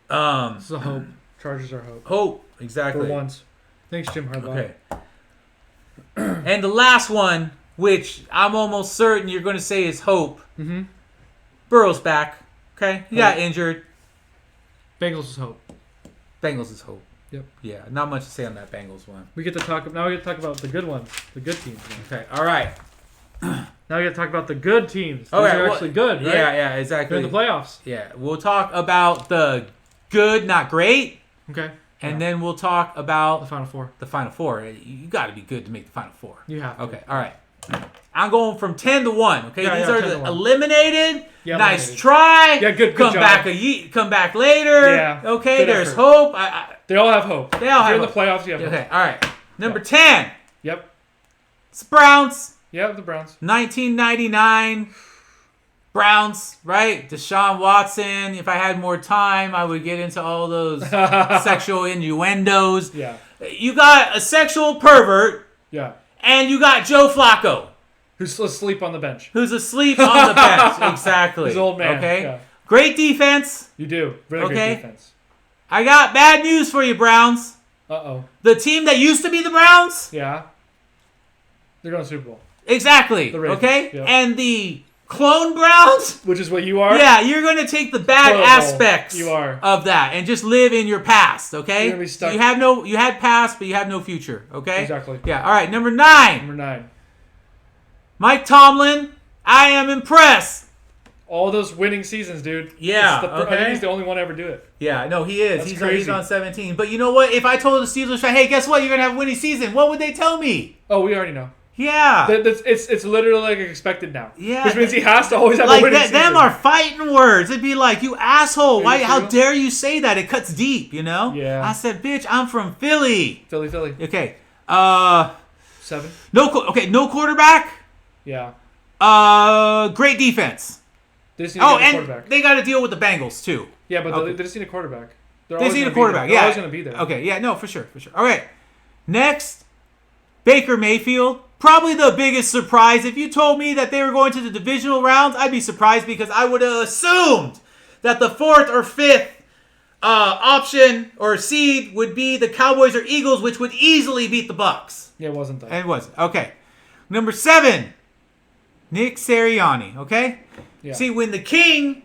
[SPEAKER 2] This is a hope. Chargers are hope.
[SPEAKER 1] Hope. Exactly.
[SPEAKER 2] For once. Thanks, Jim Harbaugh.
[SPEAKER 1] Okay. And the last one, which I'm almost certain you're going to say is hope.
[SPEAKER 2] Mm-hmm.
[SPEAKER 1] Burrow's back. Okay? He got injured.
[SPEAKER 2] Bengals is hope.
[SPEAKER 1] Bengals is hope.
[SPEAKER 2] Yep.
[SPEAKER 1] Yeah, not much to say on that Bengals one.
[SPEAKER 2] Now we get to talk about the good ones, the good teams. Now,
[SPEAKER 1] Okay, all right.
[SPEAKER 2] now we get to talk about the good teams. These
[SPEAKER 1] All right,
[SPEAKER 2] are
[SPEAKER 1] well,
[SPEAKER 2] actually good, right?
[SPEAKER 1] Yeah, exactly.
[SPEAKER 2] They're in the playoffs.
[SPEAKER 1] Yeah, we'll talk about the good, not great,
[SPEAKER 2] Okay.
[SPEAKER 1] and then we'll talk about
[SPEAKER 2] The Final Four.
[SPEAKER 1] the Final Four. You got to be good to make the Final Four.
[SPEAKER 2] You have to.
[SPEAKER 1] Okay, all right. I'm going from 10 to 1. Okay,
[SPEAKER 2] Yeah,
[SPEAKER 1] these
[SPEAKER 2] yeah,
[SPEAKER 1] are
[SPEAKER 2] 10 to
[SPEAKER 1] the
[SPEAKER 2] 1.
[SPEAKER 1] eliminated.
[SPEAKER 2] Yeah,
[SPEAKER 1] Nice
[SPEAKER 2] eliminated.
[SPEAKER 1] try.
[SPEAKER 2] Yeah, good
[SPEAKER 1] Come
[SPEAKER 2] job.
[SPEAKER 1] back come back later.
[SPEAKER 2] Yeah,
[SPEAKER 1] Okay,
[SPEAKER 2] good
[SPEAKER 1] there's
[SPEAKER 2] effort.
[SPEAKER 1] hope.
[SPEAKER 2] They all have hope.
[SPEAKER 1] They all
[SPEAKER 2] if
[SPEAKER 1] have
[SPEAKER 2] you're in
[SPEAKER 1] hope.
[SPEAKER 2] the playoffs, you have
[SPEAKER 1] Okay,
[SPEAKER 2] hope.
[SPEAKER 1] all right. Number 10.
[SPEAKER 2] Yep.
[SPEAKER 1] It's Browns.
[SPEAKER 2] Yep, the Browns.
[SPEAKER 1] 1999 Browns, right? Deshaun Watson. If I had more time, I would get into all those sexual innuendos.
[SPEAKER 2] Yeah.
[SPEAKER 1] You got a sexual pervert,
[SPEAKER 2] Yeah.
[SPEAKER 1] and you got Joe Flacco,
[SPEAKER 2] Who's asleep on the bench.
[SPEAKER 1] who's asleep on the bench. Exactly.
[SPEAKER 2] He's an old man.
[SPEAKER 1] Okay.
[SPEAKER 2] Yeah.
[SPEAKER 1] Great defense.
[SPEAKER 2] You do. Really
[SPEAKER 1] Okay.
[SPEAKER 2] good defense.
[SPEAKER 1] I got bad news for you, Browns.
[SPEAKER 2] Uh-oh.
[SPEAKER 1] The team that used to be the Browns
[SPEAKER 2] Yeah. They're going to the Super Bowl.
[SPEAKER 1] Exactly.
[SPEAKER 2] The Ravens,
[SPEAKER 1] Okay?
[SPEAKER 2] yeah.
[SPEAKER 1] And the clone Browns,
[SPEAKER 2] which is what you are.
[SPEAKER 1] Yeah, you're going to take the bad aspects of that and just live in your past, okay?
[SPEAKER 2] You're going to be stuck.
[SPEAKER 1] You had past, but you have no future, okay?
[SPEAKER 2] Exactly.
[SPEAKER 1] Yeah, all right, number 9.
[SPEAKER 2] Number 9.
[SPEAKER 1] Mike Tomlin, I am impressed.
[SPEAKER 2] All those winning seasons, dude.
[SPEAKER 1] Yeah,
[SPEAKER 2] I think he's the only one to ever do it.
[SPEAKER 1] Yeah, no, he is.
[SPEAKER 2] That's crazy.
[SPEAKER 1] He's on 17. But you know what? If I told the Steelers fan, hey, guess what? You're going to have a winning season. What would they tell me?
[SPEAKER 2] Oh, we already know.
[SPEAKER 1] Yeah.
[SPEAKER 2] It's literally like expected now.
[SPEAKER 1] Yeah.
[SPEAKER 2] Which means he has to always have a winning season.
[SPEAKER 1] Them are fighting words. It'd be like, you asshole. Why? How dare you say that? It cuts deep, you know?
[SPEAKER 2] Yeah.
[SPEAKER 1] I said, bitch, I'm from Philly.
[SPEAKER 2] Philly.
[SPEAKER 1] Okay.
[SPEAKER 2] 7.
[SPEAKER 1] No quarterback.
[SPEAKER 2] Yeah.
[SPEAKER 1] Great defense.
[SPEAKER 2] They just need a quarterback.
[SPEAKER 1] They got to deal with the Bengals, too.
[SPEAKER 2] Yeah, but they just need a quarterback.
[SPEAKER 1] They just need a quarterback, yeah.
[SPEAKER 2] They're always going to be there.
[SPEAKER 1] Okay, yeah, no, for sure. All right. Next, Baker Mayfield. Probably the biggest surprise. If you told me that they were going to the divisional rounds, I'd be surprised because I would have assumed that the 4th or 5th option or seed would be the Cowboys or Eagles, which would easily beat the Bucs.
[SPEAKER 2] Yeah, it wasn't that.
[SPEAKER 1] And it wasn't. Okay. Number 7, Nick Sirianni. Okay?
[SPEAKER 2] Yeah.
[SPEAKER 1] See, when the king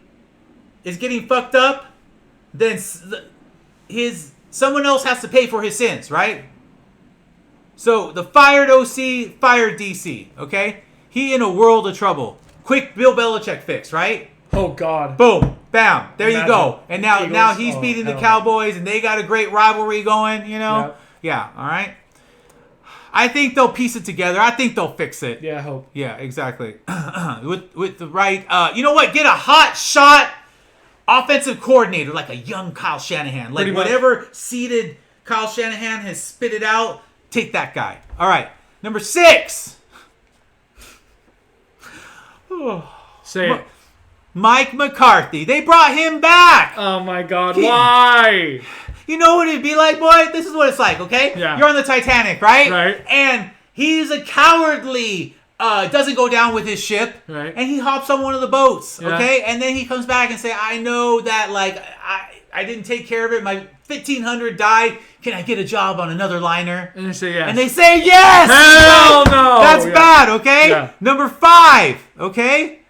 [SPEAKER 1] is getting fucked up, then someone else has to pay for his sins, right? So the fired OC, fired DC, okay? He in a world of trouble. Quick Bill Belichick fix, right?
[SPEAKER 2] Oh, God.
[SPEAKER 1] Boom, bam, there you go. And now he's
[SPEAKER 2] Eagles.
[SPEAKER 1] beating the Cowboys, and they got a great rivalry going, you know? Yeah, all right? I think they'll piece it together. I think they'll fix it.
[SPEAKER 2] Yeah, I hope.
[SPEAKER 1] Yeah, exactly. with the right, you know what? Get a hot shot offensive coordinator, like a young Kyle Shanahan. Like whatever seeded Kyle Shanahan has spit it out, take that guy. All right, number 6.
[SPEAKER 2] Say it.
[SPEAKER 1] Mike McCarthy. They brought him back.
[SPEAKER 2] Oh, my God. Why?
[SPEAKER 1] You know what it'd be like, boy? This is what it's like, okay?
[SPEAKER 2] Yeah.
[SPEAKER 1] You're on the Titanic, right?
[SPEAKER 2] Right.
[SPEAKER 1] And he's a cowardly, doesn't go down with his ship.
[SPEAKER 2] Right.
[SPEAKER 1] And he hops on one of the boats,
[SPEAKER 2] Yeah.
[SPEAKER 1] okay? And then he comes back and say, I know that, like, I didn't take care of it. My 1,500 died. Can I get a job on another liner?
[SPEAKER 2] And they say yes.
[SPEAKER 1] And they say yes!
[SPEAKER 2] Hell no!
[SPEAKER 1] That's bad, okay?
[SPEAKER 2] Yeah.
[SPEAKER 1] Number 5, okay?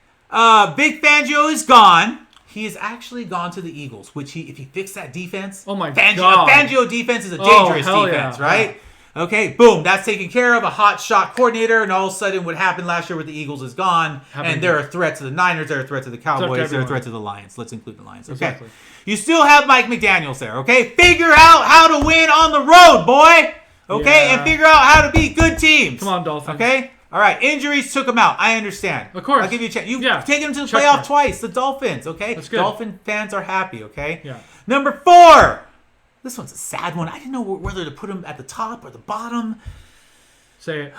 [SPEAKER 1] Big Fangio is gone. He has actually gone to the Eagles, which if he fixed that defense,
[SPEAKER 2] oh my
[SPEAKER 1] God.
[SPEAKER 2] God.
[SPEAKER 1] Fangio defense is a dangerous defense,
[SPEAKER 2] yeah.
[SPEAKER 1] right? Yeah. Okay, boom, that's taken care of. A hot shot coordinator, and all of a sudden what happened last year with the Eagles is gone, and they're a threat to the Niners, they're a threat to the Cowboys, they're a threat to the Lions. Let's include the Lions, okay?
[SPEAKER 2] Exactly.
[SPEAKER 1] You still have Mike McDaniels there, okay? Figure out how to win on the road, boy! Okay,
[SPEAKER 2] Yeah.
[SPEAKER 1] and figure out how to beat good teams.
[SPEAKER 2] Come on, Dolphins.
[SPEAKER 1] Okay? All right, injuries took him out. I understand.
[SPEAKER 2] Of course.
[SPEAKER 1] I'll give you a chance. You've
[SPEAKER 2] Yeah.
[SPEAKER 1] taken him to the
[SPEAKER 2] Check
[SPEAKER 1] playoff
[SPEAKER 2] mark.
[SPEAKER 1] twice. The Dolphins, okay?
[SPEAKER 2] That's good.
[SPEAKER 1] Dolphin fans are happy, okay?
[SPEAKER 2] Yeah.
[SPEAKER 1] Number 4. This one's a sad one. I didn't know whether to put him at the top or the bottom.
[SPEAKER 2] Say it.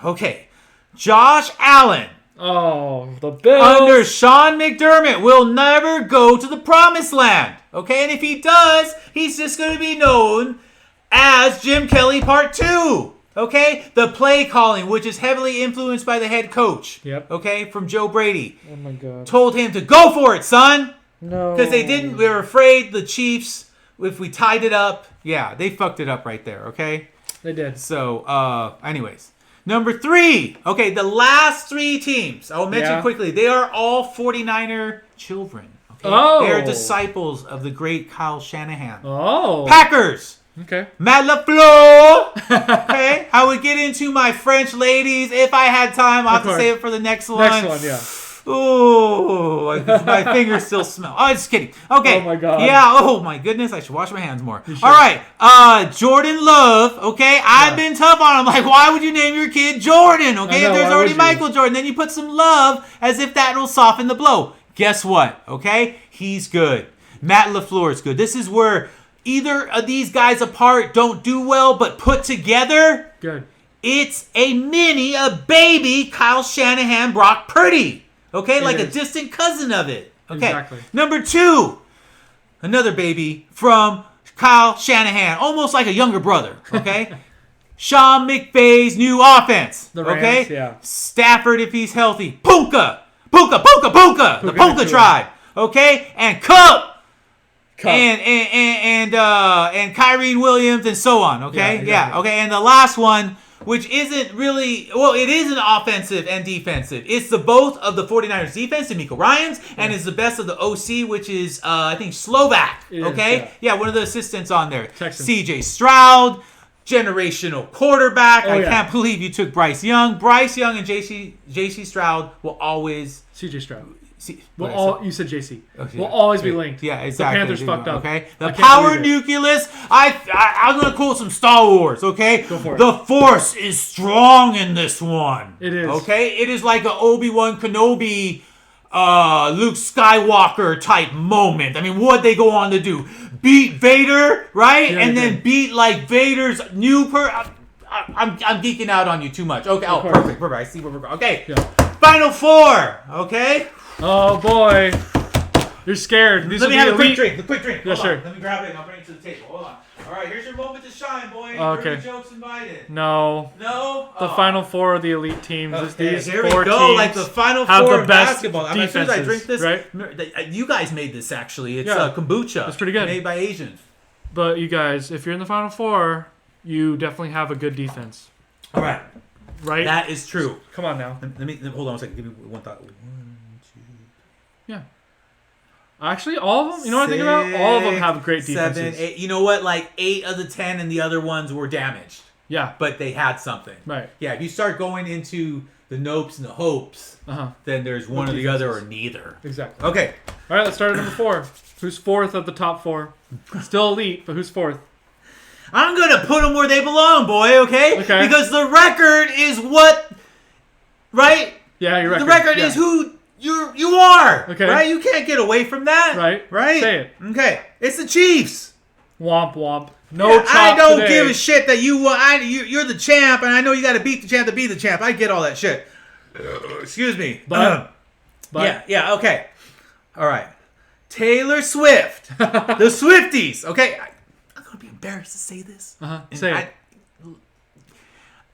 [SPEAKER 1] Okay. Josh Allen.
[SPEAKER 2] Oh, the Bills.
[SPEAKER 1] Under Sean McDermott will never go to the promised land. Okay? And if he does, he's just going to be known as Jim Kelly Part 2. Okay? The play calling, which is heavily influenced by the head coach.
[SPEAKER 2] Yep.
[SPEAKER 1] Okay? From Joe Brady.
[SPEAKER 2] Oh, my God.
[SPEAKER 1] Told him to go for it, son.
[SPEAKER 2] No.
[SPEAKER 1] Because we were afraid the Chiefs, if we tied it up, yeah, they fucked it up right there, okay?
[SPEAKER 2] They did.
[SPEAKER 1] So, anyways. Number 3. Okay, the last 3 teams, I'll mention quickly. They are all 49er children. Okay?
[SPEAKER 2] Oh.
[SPEAKER 1] They're disciples of the great Kyle Shanahan.
[SPEAKER 2] Oh.
[SPEAKER 1] Packers.
[SPEAKER 2] Okay.
[SPEAKER 1] Matt LaFleur. Okay. I would get into my French ladies if I had time. I'll have to save it for the next one.
[SPEAKER 2] Next one, yeah.
[SPEAKER 1] Oh, my fingers still smell. Oh, just kidding. Okay.
[SPEAKER 2] Oh, my God.
[SPEAKER 1] Yeah. Oh, my goodness. I should wash my hands more. All right. Jordan Love. Okay. I've been tough on him. Like, why would you name your kid Jordan? Okay.
[SPEAKER 2] Know,
[SPEAKER 1] if there's
[SPEAKER 2] why
[SPEAKER 1] already
[SPEAKER 2] would you?
[SPEAKER 1] Michael Jordan, then you put some love as if that will soften the blow. Guess what? Okay. He's good. Matt LaFleur is good. This is where either of these guys apart don't do well, but put together,
[SPEAKER 2] good.
[SPEAKER 1] It's a baby Kyle Shanahan, Brock Purdy. Okay, like a distant cousin of it. Okay.
[SPEAKER 2] Exactly.
[SPEAKER 1] Number 2, another baby from Kyle Shanahan, almost like a younger brother. Okay. Sean McVay's new offense.
[SPEAKER 2] The Rams,
[SPEAKER 1] okay.
[SPEAKER 2] yeah.
[SPEAKER 1] Stafford if he's healthy. Puka. The Puka tribe. Okay, and Cup. And Kyrie Williams and so on. Okay,
[SPEAKER 2] Yeah, exactly.
[SPEAKER 1] Okay, and the last one which isn't really, well, it is an offensive and defensive. It's the both of the 49ers defense, D'Amico Ryans, and it's the best of the OC, which is, I think, Slovak. Okay? Yeah, one of the assistants on there.
[SPEAKER 2] Texans.
[SPEAKER 1] CJ Stroud, generational quarterback. I can't believe you took Bryce Young. Bryce Young and JC Stroud will always...
[SPEAKER 2] CJ Stroud.
[SPEAKER 1] You
[SPEAKER 2] said JC.
[SPEAKER 1] Okay,
[SPEAKER 2] will always be linked.
[SPEAKER 1] Yeah, exactly.
[SPEAKER 2] The Panthers fucked up.
[SPEAKER 1] Okay, the power nucleus. I'm gonna quote some Star Wars. Okay,
[SPEAKER 2] go for it.
[SPEAKER 1] The Force is strong in this one.
[SPEAKER 2] It is.
[SPEAKER 1] Okay, it is like an Obi-Wan Kenobi, Luke Skywalker type moment. I mean, what they go on to do? Beat Vader, right?
[SPEAKER 2] Yeah,
[SPEAKER 1] and then beat like Vader's new I'm geeking out on you too much. Okay. Oh, perfect. I see where we're going. Okay.
[SPEAKER 2] Yeah.
[SPEAKER 1] Final four. Okay.
[SPEAKER 2] Oh boy, you're scared.
[SPEAKER 1] Let me have a quick drink.
[SPEAKER 2] Yeah, sure.
[SPEAKER 1] Let me grab it and I'll bring it to the table. Hold on. All right, here's your moment to shine, boy.
[SPEAKER 2] Okay.
[SPEAKER 1] Jokes invited.
[SPEAKER 2] No. The final four of the elite teams.
[SPEAKER 1] Okay,
[SPEAKER 2] these
[SPEAKER 1] here
[SPEAKER 2] four
[SPEAKER 1] we go.
[SPEAKER 2] teams
[SPEAKER 1] like the final
[SPEAKER 2] have
[SPEAKER 1] four
[SPEAKER 2] the
[SPEAKER 1] of
[SPEAKER 2] best
[SPEAKER 1] basketball.
[SPEAKER 2] defenses,
[SPEAKER 1] as soon as I drink this,
[SPEAKER 2] right?
[SPEAKER 1] You guys made this actually. It's
[SPEAKER 2] Yeah.
[SPEAKER 1] kombucha.
[SPEAKER 2] It's pretty good.
[SPEAKER 1] Made by Asians.
[SPEAKER 2] But you guys, if you're in the final four, you definitely have a good defense.
[SPEAKER 1] All right.
[SPEAKER 2] Right.
[SPEAKER 1] That is true.
[SPEAKER 2] Come on now.
[SPEAKER 1] Let me hold on a second. Give me one thought.
[SPEAKER 2] Yeah. Actually, all of them. You know what I think about? All of them have great defenses.
[SPEAKER 1] 7, 8. You know what? Like 8 of the 10, and the other ones were damaged.
[SPEAKER 2] Yeah.
[SPEAKER 1] But they had something.
[SPEAKER 2] Right.
[SPEAKER 1] Yeah. If you start going into the nopes and the hopes, then there's one or the other or neither.
[SPEAKER 2] Exactly.
[SPEAKER 1] Okay.
[SPEAKER 2] All right. Let's start at number 4. Who's fourth of the top 4? Still elite, but who's fourth?
[SPEAKER 1] I'm gonna put them where they belong, boy. Okay.
[SPEAKER 2] Okay.
[SPEAKER 1] Because the record is what. Right.
[SPEAKER 2] Yeah, your record.
[SPEAKER 1] The record is who you are.
[SPEAKER 2] Okay.
[SPEAKER 1] Right. You can't get away from that.
[SPEAKER 2] Right.
[SPEAKER 1] Right.
[SPEAKER 2] Say it.
[SPEAKER 1] Okay. It's the Chiefs.
[SPEAKER 2] Womp womp. No chop
[SPEAKER 1] I don't
[SPEAKER 2] today.
[SPEAKER 1] give a shit that you're the champ, and I know you got to beat the champ to be the champ. I get all that shit. Excuse me.
[SPEAKER 2] But
[SPEAKER 1] yeah. Okay. All right. Taylor Swift. The Swifties. Okay. I'm gonna be embarrassed to say this.
[SPEAKER 2] Say it.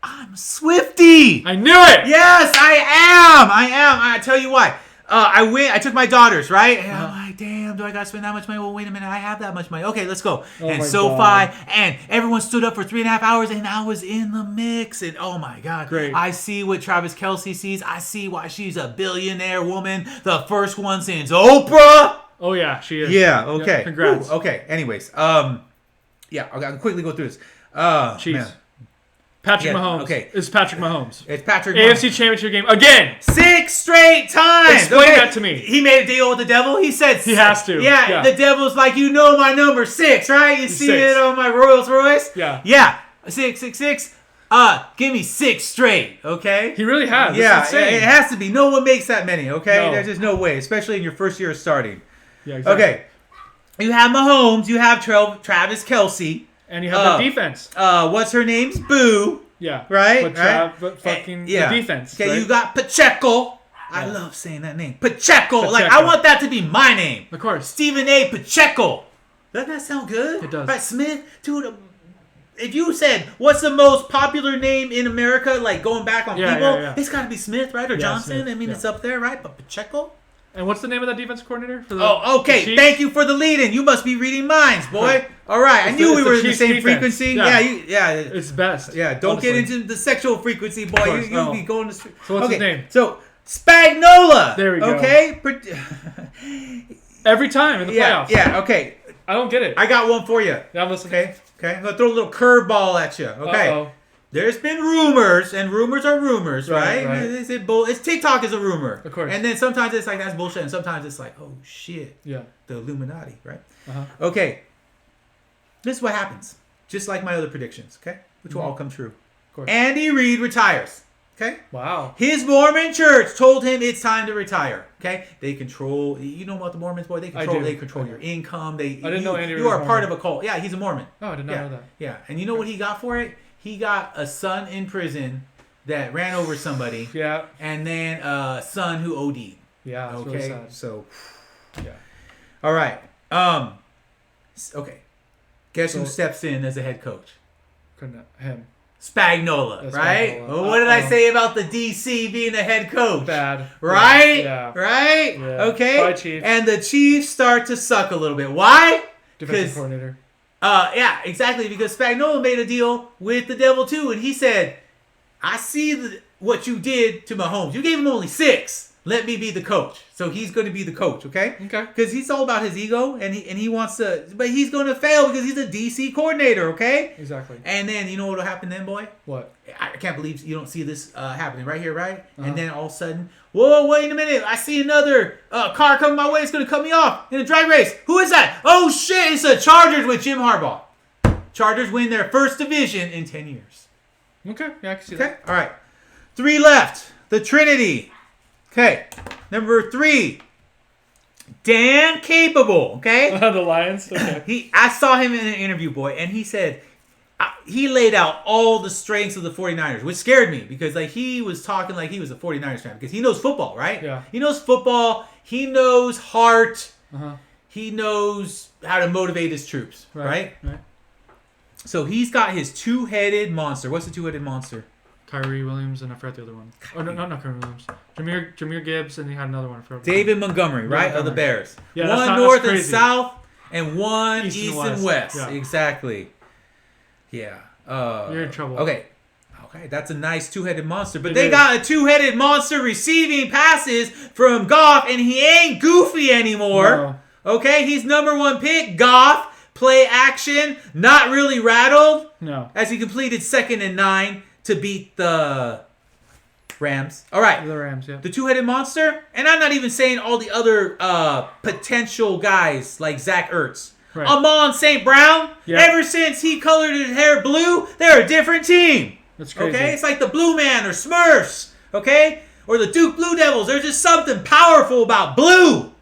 [SPEAKER 1] I'm a Swiftie.
[SPEAKER 2] I knew it.
[SPEAKER 1] Yes, I am. I tell you why. I took my daughters, right? And I'm like, damn, do I got to spend that much money? Well, wait a minute. I have that much money. Okay, let's go. And SoFi, and everyone stood up for 3.5 hours, and I was in the mix. And oh my God.
[SPEAKER 2] Great.
[SPEAKER 1] I see what Travis Kelce sees. I see why she's a billionaire woman. The first one since Oprah.
[SPEAKER 2] Oh, yeah, she is.
[SPEAKER 1] Yeah, okay.
[SPEAKER 2] Yeah, congrats.
[SPEAKER 1] Ooh, okay, anyways. Yeah, I'll quickly go through this.
[SPEAKER 2] Chiefs.
[SPEAKER 1] Man.
[SPEAKER 2] Patrick
[SPEAKER 1] Yeah,
[SPEAKER 2] Mahomes.
[SPEAKER 1] okay.
[SPEAKER 2] It's Patrick Mahomes.
[SPEAKER 1] It's Patrick Mahomes.
[SPEAKER 2] AFC Championship game again.
[SPEAKER 1] 6 straight times.
[SPEAKER 2] Explain that to me.
[SPEAKER 1] He made a deal with the devil. He said
[SPEAKER 2] he has to.
[SPEAKER 1] Yeah, the devil's like, you know my number 6, right? You see
[SPEAKER 2] 6.
[SPEAKER 1] it on my Rolls Royce?
[SPEAKER 2] Yeah.
[SPEAKER 1] Yeah. 6. Give me 6 straight, okay?
[SPEAKER 2] He really has.
[SPEAKER 1] Yeah,
[SPEAKER 2] It's insane.
[SPEAKER 1] it has to be. No one makes that many, okay?
[SPEAKER 2] No.
[SPEAKER 1] There's just no way, especially in your first year of starting.
[SPEAKER 2] Yeah, exactly.
[SPEAKER 1] Okay. You have Mahomes. You have Travis Kelce.
[SPEAKER 2] And you have the defense.
[SPEAKER 1] What's her name's Boo.
[SPEAKER 2] Yeah.
[SPEAKER 1] Right?
[SPEAKER 2] But fucking the defense.
[SPEAKER 1] Okay,
[SPEAKER 2] right?
[SPEAKER 1] you got Pacheco. I love saying that name. Pacheco. Like,
[SPEAKER 2] Pacheco.
[SPEAKER 1] I want that to be my name.
[SPEAKER 2] Of course.
[SPEAKER 1] Stephen A. Pacheco. Doesn't that sound good?
[SPEAKER 2] It does.
[SPEAKER 1] Right, Smith? Dude, if you said, what's the most popular name in America, like going back on people, it's got to be Smith, right? Or Johnson.
[SPEAKER 2] Smith,
[SPEAKER 1] I mean, it's up there, right? But Pacheco?
[SPEAKER 2] And what's the name of that defense coordinator? For
[SPEAKER 1] okay.
[SPEAKER 2] the Chiefs?
[SPEAKER 1] Thank you for the lead-in. You must be reading minds, boy.
[SPEAKER 2] Right.
[SPEAKER 1] All right. I knew we were in the
[SPEAKER 2] Chiefs
[SPEAKER 1] same
[SPEAKER 2] defense.
[SPEAKER 1] frequency.
[SPEAKER 2] Yeah.
[SPEAKER 1] Yeah.
[SPEAKER 2] It's best.
[SPEAKER 1] Yeah. Don't
[SPEAKER 2] honestly.
[SPEAKER 1] get into the sexual frequency, boy. You'll be going to.
[SPEAKER 2] So what's his name?
[SPEAKER 1] So Spagnola.
[SPEAKER 2] There we go.
[SPEAKER 1] Okay.
[SPEAKER 2] Every time in the playoffs.
[SPEAKER 1] Yeah. Okay.
[SPEAKER 2] I don't get it.
[SPEAKER 1] I got one for you.
[SPEAKER 2] Yeah, I'm listening.
[SPEAKER 1] Okay. I'm gonna throw a little curveball at you. Okay.
[SPEAKER 2] Uh-oh.
[SPEAKER 1] There's been rumors, and rumors are rumors, right?
[SPEAKER 2] Right.
[SPEAKER 1] It's TikTok is a rumor.
[SPEAKER 2] Of course.
[SPEAKER 1] And then sometimes it's like, that's bullshit, and sometimes it's like, oh, shit.
[SPEAKER 2] Yeah.
[SPEAKER 1] The Illuminati, right?
[SPEAKER 2] Uh-huh.
[SPEAKER 1] Okay. This is what happens. Just like my other predictions, okay? Which will all come true.
[SPEAKER 2] Of course.
[SPEAKER 1] Andy Reid retires, okay?
[SPEAKER 2] Wow.
[SPEAKER 1] His Mormon church told him it's time to retire, okay? They control, you know about the Mormons, boy? They control your income. I
[SPEAKER 2] didn't know Andy Reid
[SPEAKER 1] You are
[SPEAKER 2] was
[SPEAKER 1] part
[SPEAKER 2] Mormon.
[SPEAKER 1] of a cult. Yeah, he's a Mormon.
[SPEAKER 2] Oh, I did not know that.
[SPEAKER 1] Yeah, and you know what he got for it? He got a son in prison that ran over somebody.
[SPEAKER 2] Yeah.
[SPEAKER 1] And then a son who OD'd.
[SPEAKER 2] Yeah, it's
[SPEAKER 1] okay,
[SPEAKER 2] really sad.
[SPEAKER 1] so
[SPEAKER 2] Yeah.
[SPEAKER 1] all right. Okay. Guess who steps in as a head coach?
[SPEAKER 2] Him.
[SPEAKER 1] Spagnola,
[SPEAKER 2] That's
[SPEAKER 1] right?
[SPEAKER 2] Spagnola.
[SPEAKER 1] Well, what did I say about the DC being a head coach?
[SPEAKER 2] Bad.
[SPEAKER 1] Right?
[SPEAKER 2] Yeah.
[SPEAKER 1] Right?
[SPEAKER 2] Yeah.
[SPEAKER 1] Okay.
[SPEAKER 2] Bye, Chiefs.
[SPEAKER 1] And the Chiefs start to suck a little bit. Why?
[SPEAKER 2] Defensive coordinator.
[SPEAKER 1] Yeah, exactly. Because Spagnola made a deal with the devil too, and he said, I see what you did to Mahomes. You gave him only 6. Let me be the coach. So he's going to be the coach, okay?
[SPEAKER 2] Okay.
[SPEAKER 1] Because he's all about his ego, and he wants to, but he's going to fail because he's a DC coordinator, okay?
[SPEAKER 2] Exactly.
[SPEAKER 1] And then you know what will happen then, boy?
[SPEAKER 2] What?
[SPEAKER 1] I can't believe you don't see this happening right here, right? And then all of a sudden, whoa, wait a minute! I see another car coming my way. It's going to cut me off in a drag race. Who is that? Oh shit! It's the Chargers with Jim Harbaugh. Chargers win their first division in 10 years.
[SPEAKER 2] Okay. Yeah, I can see that.
[SPEAKER 1] All right. 3 left. The Trinity. Okay. Number 3. Dan Capable. Okay.
[SPEAKER 2] The Lions. Okay.
[SPEAKER 1] I saw him in an interview, boy, and he said he laid out all the strengths of the 49ers, which scared me because like he was talking like he was a 49ers fan because he knows football, right?
[SPEAKER 2] Yeah.
[SPEAKER 1] He knows football. He knows heart.
[SPEAKER 2] Uh-huh.
[SPEAKER 1] He knows how to motivate his troops, right?
[SPEAKER 2] Right.
[SPEAKER 1] So he's got his 2-headed monster. What's the 2-headed monster?
[SPEAKER 2] Kyrie Williams, and I forgot the other one. Oh, no, not Kyrie Williams. Jameer Gibbs, and he had another one.
[SPEAKER 1] David Montgomery, right? Of the Bears.
[SPEAKER 2] Yeah,
[SPEAKER 1] one north and south, and one east and west.
[SPEAKER 2] Yeah.
[SPEAKER 1] Exactly. Yeah.
[SPEAKER 2] You're in trouble.
[SPEAKER 1] Okay, that's a nice 2-headed monster. But they got a 2-headed monster receiving passes from Goff, and he ain't goofy anymore. No. Okay, he's number 1 pick. Goff. Play action, not really rattled.
[SPEAKER 2] No. As
[SPEAKER 1] he completed 2nd and 9 to beat the Rams. All right.
[SPEAKER 2] The Rams, yeah.
[SPEAKER 1] The 2-headed monster, and I'm not even saying all the other potential guys like Zach Ertz. Right. Amon St. Brown, ever since he colored his hair blue, they're a different team.
[SPEAKER 2] That's crazy.
[SPEAKER 1] Okay? It's like the Blue Man or Smurfs, okay? Or the Duke Blue Devils. There's just something powerful about blue.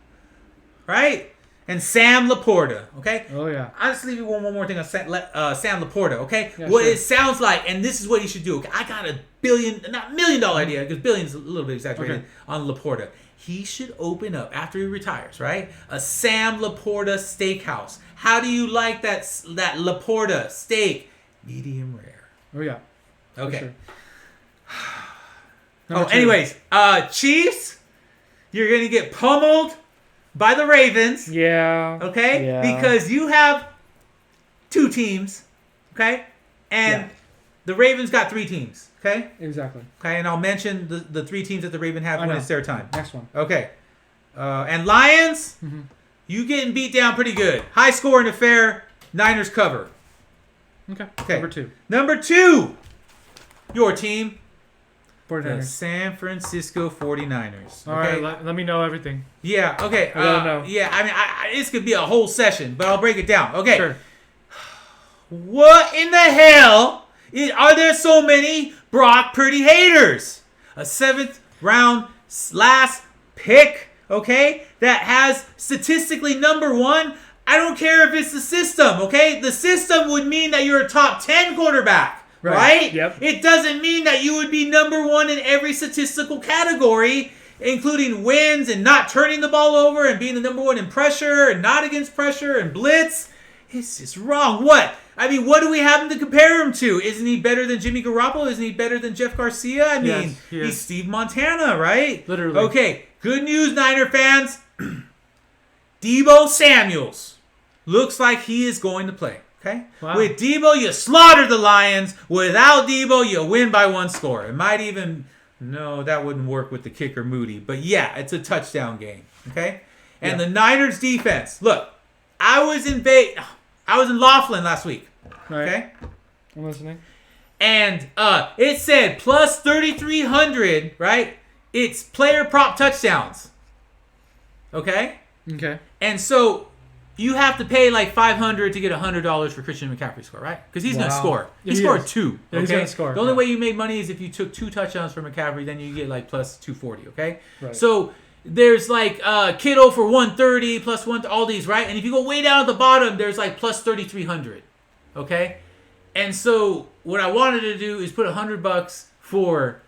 [SPEAKER 1] Right? And Sam Laporta, okay?
[SPEAKER 2] Oh, yeah.
[SPEAKER 1] I'll just leave you one more thing on Sam Laporta, okay?
[SPEAKER 2] Yeah,
[SPEAKER 1] what
[SPEAKER 2] sure.
[SPEAKER 1] it sounds like, and this is what he should do. Okay? I got $1 billion, not $1 million idea, because billion's a little bit exaggerated on Laporta. He should open up, after he retires, right? A Sam Laporta steakhouse. How do you like that Laporta steak? Medium rare.
[SPEAKER 2] Oh, yeah.
[SPEAKER 1] Okay.
[SPEAKER 2] Sure.
[SPEAKER 1] Anyways, Chiefs, you're going to get pummeled by the Ravens.
[SPEAKER 2] Yeah.
[SPEAKER 1] Okay?
[SPEAKER 2] Yeah.
[SPEAKER 1] Because you have 2 teams. Okay? And the Ravens got 3 teams. Okay?
[SPEAKER 2] Exactly.
[SPEAKER 1] Okay, and I'll mention the 3 teams that the Ravens have when it's their time.
[SPEAKER 2] Next one.
[SPEAKER 1] Okay. And Lions, you getting beat down pretty good. High scoring affair. Niners cover.
[SPEAKER 2] Okay.
[SPEAKER 1] Number 2. Your team.
[SPEAKER 2] 49ers.
[SPEAKER 1] The San Francisco 49ers.
[SPEAKER 2] All right, let me know everything.
[SPEAKER 1] Yeah, okay.
[SPEAKER 2] I gotta know.
[SPEAKER 1] Yeah, I mean, this could be a whole session, but I'll break it down. Okay.
[SPEAKER 2] Sure.
[SPEAKER 1] What in the hell are there so many Brock Purdy haters? A 7th round last pick, okay, that has statistically number 1. I don't care if it's the system, okay? The system would mean that you're a top 10 quarterback. Right?
[SPEAKER 2] Yep.
[SPEAKER 1] It doesn't mean that you would be number 1 in every statistical category, including wins and not turning the ball over and being the number 1 in pressure and not against pressure and blitz. It's just wrong. What? I mean, what do we have him to compare him to? Isn't he better than Jimmy Garoppolo? Isn't he better than Jeff Garcia? I mean, he's Steve Montana, right?
[SPEAKER 2] Literally.
[SPEAKER 1] Okay, good news, Niner fans. Deebo Samuels looks like he is going to play. Okay?
[SPEAKER 2] Wow.
[SPEAKER 1] With Deebo, you slaughter the Lions. Without Deebo, you win by 1 score. It might even... No, that wouldn't work with the kicker Moody. But yeah, it's a touchdown game. Okay? And the Niners defense. Look, I was in Laughlin last week.
[SPEAKER 2] Right.
[SPEAKER 1] Okay?
[SPEAKER 2] I'm listening.
[SPEAKER 1] And it said plus 3,300, right? It's player prop touchdowns. Okay?
[SPEAKER 2] Okay.
[SPEAKER 1] And so... You have to pay like $500 to get $100 for Christian McCaffrey score, right? Because he's going to score. He scored 2.
[SPEAKER 2] Yeah, he's going to score.
[SPEAKER 1] The only way you made money is if you took 2 touchdowns from McCaffrey, then you get like plus 240, okay?
[SPEAKER 2] Right.
[SPEAKER 1] So there's like Kittle for 130 plus 1, all these, right? And if you go way down at the bottom, there's like plus 3,300, okay? And so what I wanted to do is put $100 for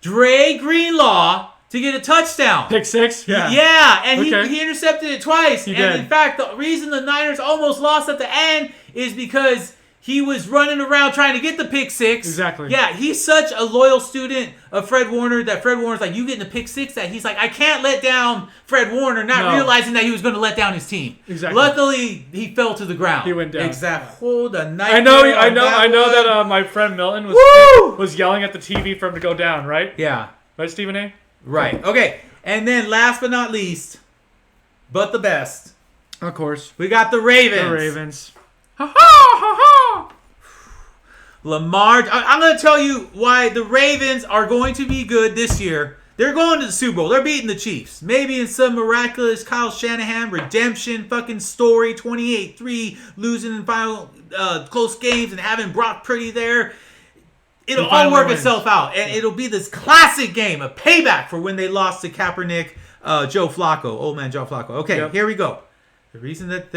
[SPEAKER 1] Dre Greenlaw to get a touchdown.
[SPEAKER 2] Pick 6?
[SPEAKER 1] Yeah, and he intercepted it twice.
[SPEAKER 2] He
[SPEAKER 1] and
[SPEAKER 2] did.
[SPEAKER 1] In fact, the reason the Niners almost lost at the end is because He was running around trying to get the pick six.
[SPEAKER 2] Exactly.
[SPEAKER 1] Yeah, he's such a loyal student of Fred Warner that Fred Warner's like, you getting the pick six? That he's like, I can't let down Fred Warner, not realizing that he was going to let down his team.
[SPEAKER 2] Exactly.
[SPEAKER 1] Luckily, he fell to the ground.
[SPEAKER 2] He went down.
[SPEAKER 1] Exactly. Hold a knife.
[SPEAKER 2] I know that my friend Milton was yelling at the TV for him to go down, right?
[SPEAKER 1] Yeah.
[SPEAKER 2] Right, Stephen A?
[SPEAKER 1] Right. Okay. And then last but not least, but the best,
[SPEAKER 2] Of course.
[SPEAKER 1] we got the Ravens.
[SPEAKER 2] The Ravens. Ha ha ha ha!
[SPEAKER 1] Lamar, I'm going to tell you why the Ravens are going to be good this year. They're going to the Super Bowl. They're beating the Chiefs. Maybe in some miraculous Kyle Shanahan redemption fucking story, 28-3, losing in final close games and having Brock Purdy there. It'll all work itself out. And it'll be this classic game, a payback for when they lost to Kaepernick, Joe Flacco, old man Joe Flacco. Okay, Here we go. The reason that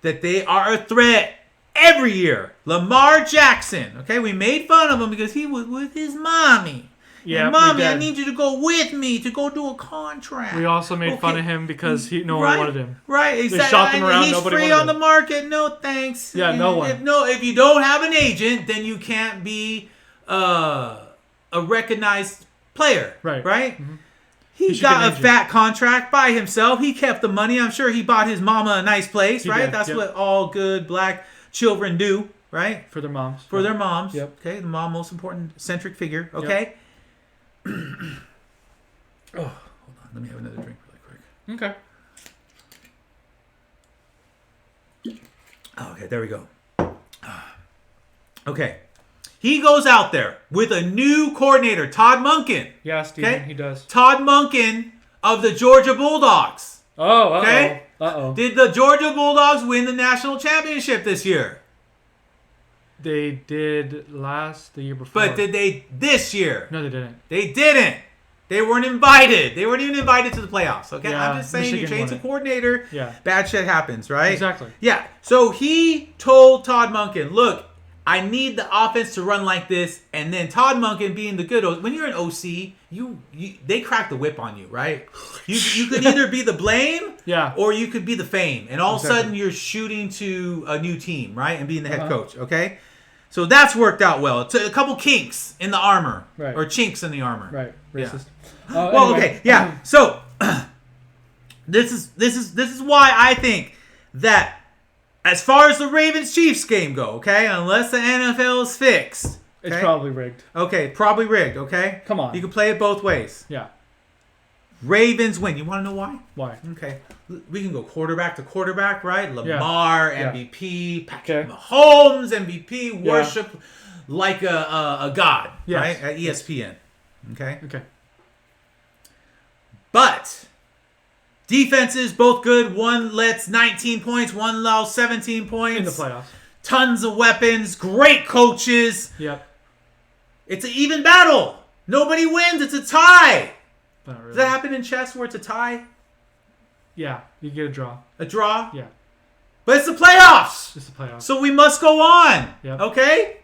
[SPEAKER 1] they are a threat every year. Lamar Jackson. Okay, we made fun of him because he was with his mommy.
[SPEAKER 2] Yeah,
[SPEAKER 1] and mommy, I need you to go with me to go do a contract.
[SPEAKER 2] We also made fun of him because no one wanted him.
[SPEAKER 1] Right, exactly.
[SPEAKER 2] They shopped him around.
[SPEAKER 1] He's
[SPEAKER 2] Nobody
[SPEAKER 1] free
[SPEAKER 2] wanted
[SPEAKER 1] on the
[SPEAKER 2] him.
[SPEAKER 1] market. No thanks.
[SPEAKER 2] Yeah, no one.
[SPEAKER 1] If you don't have an agent, then you can't be a recognized player.
[SPEAKER 2] Right.
[SPEAKER 1] Right.
[SPEAKER 2] Mm-hmm.
[SPEAKER 1] He got a fat contract by himself. He kept the money. I'm sure he bought his mama a nice place. Right. That's what all good black children do. Right.
[SPEAKER 2] For their moms.
[SPEAKER 1] For their moms.
[SPEAKER 2] Yep.
[SPEAKER 1] Okay. The mom, most important centric figure. Okay. Yep. Oh, hold on. Let me have another drink really quick.
[SPEAKER 2] Okay.
[SPEAKER 1] Oh, okay, there we go. Okay. He goes out there with a new coordinator, Todd Monken.
[SPEAKER 2] Yeah, Steven, he does.
[SPEAKER 1] Todd Monken of the Georgia Bulldogs.
[SPEAKER 2] Oh,
[SPEAKER 1] okay.
[SPEAKER 2] Uh-oh.
[SPEAKER 1] Did the Georgia Bulldogs win the national championship this year?
[SPEAKER 2] They did the year before.
[SPEAKER 1] But did they this year?
[SPEAKER 2] No, they didn't.
[SPEAKER 1] They didn't. They weren't invited. They weren't even invited to the playoffs. Okay,
[SPEAKER 2] Yeah,
[SPEAKER 1] I'm just saying,
[SPEAKER 2] Michigan
[SPEAKER 1] you change the
[SPEAKER 2] won it.
[SPEAKER 1] coordinator, bad shit happens, right?
[SPEAKER 2] Exactly.
[SPEAKER 1] Yeah. So he told Todd Monken, "Look, I need the offense to run like this." And then Todd Monken, being the good, when you're an OC, they crack the whip on you, right? You could either be the blame, or you could be the fame, and all of a sudden you're shooting to a new team, right, and being the head coach. Okay. So that's worked out well. It's a couple kinks in the armor, or chinks in the armor.
[SPEAKER 2] Right. Racist.
[SPEAKER 1] Yeah. Well,
[SPEAKER 2] anyway.
[SPEAKER 1] okay, yeah. So this is why I think that as far as the Ravens Chiefs game go, okay, unless the NFL is fixed,
[SPEAKER 2] it's probably rigged.
[SPEAKER 1] Okay, probably rigged. Okay,
[SPEAKER 2] come on,
[SPEAKER 1] you can play it both ways.
[SPEAKER 2] Yeah.
[SPEAKER 1] Ravens win. You want to know why?
[SPEAKER 2] Why?
[SPEAKER 1] Okay. We can go quarterback to quarterback, right? Lamar, MVP, Patrick Mahomes, MVP, worship like a god, right? At ESPN. Okay?
[SPEAKER 2] Okay.
[SPEAKER 1] But defenses, both good. One lets 19 points, one allows 17 points.
[SPEAKER 2] In the playoffs. Tons
[SPEAKER 1] of weapons, great coaches.
[SPEAKER 2] Yep.
[SPEAKER 1] It's an even battle. Nobody wins. It's a tie.
[SPEAKER 2] Not really.
[SPEAKER 1] Does that happen in chess where it's a tie?
[SPEAKER 2] Yeah, you get a draw.
[SPEAKER 1] A draw?
[SPEAKER 2] Yeah.
[SPEAKER 1] But it's the playoffs.
[SPEAKER 2] It's the playoffs.
[SPEAKER 1] So we must go on.
[SPEAKER 2] Yep.
[SPEAKER 1] Okay?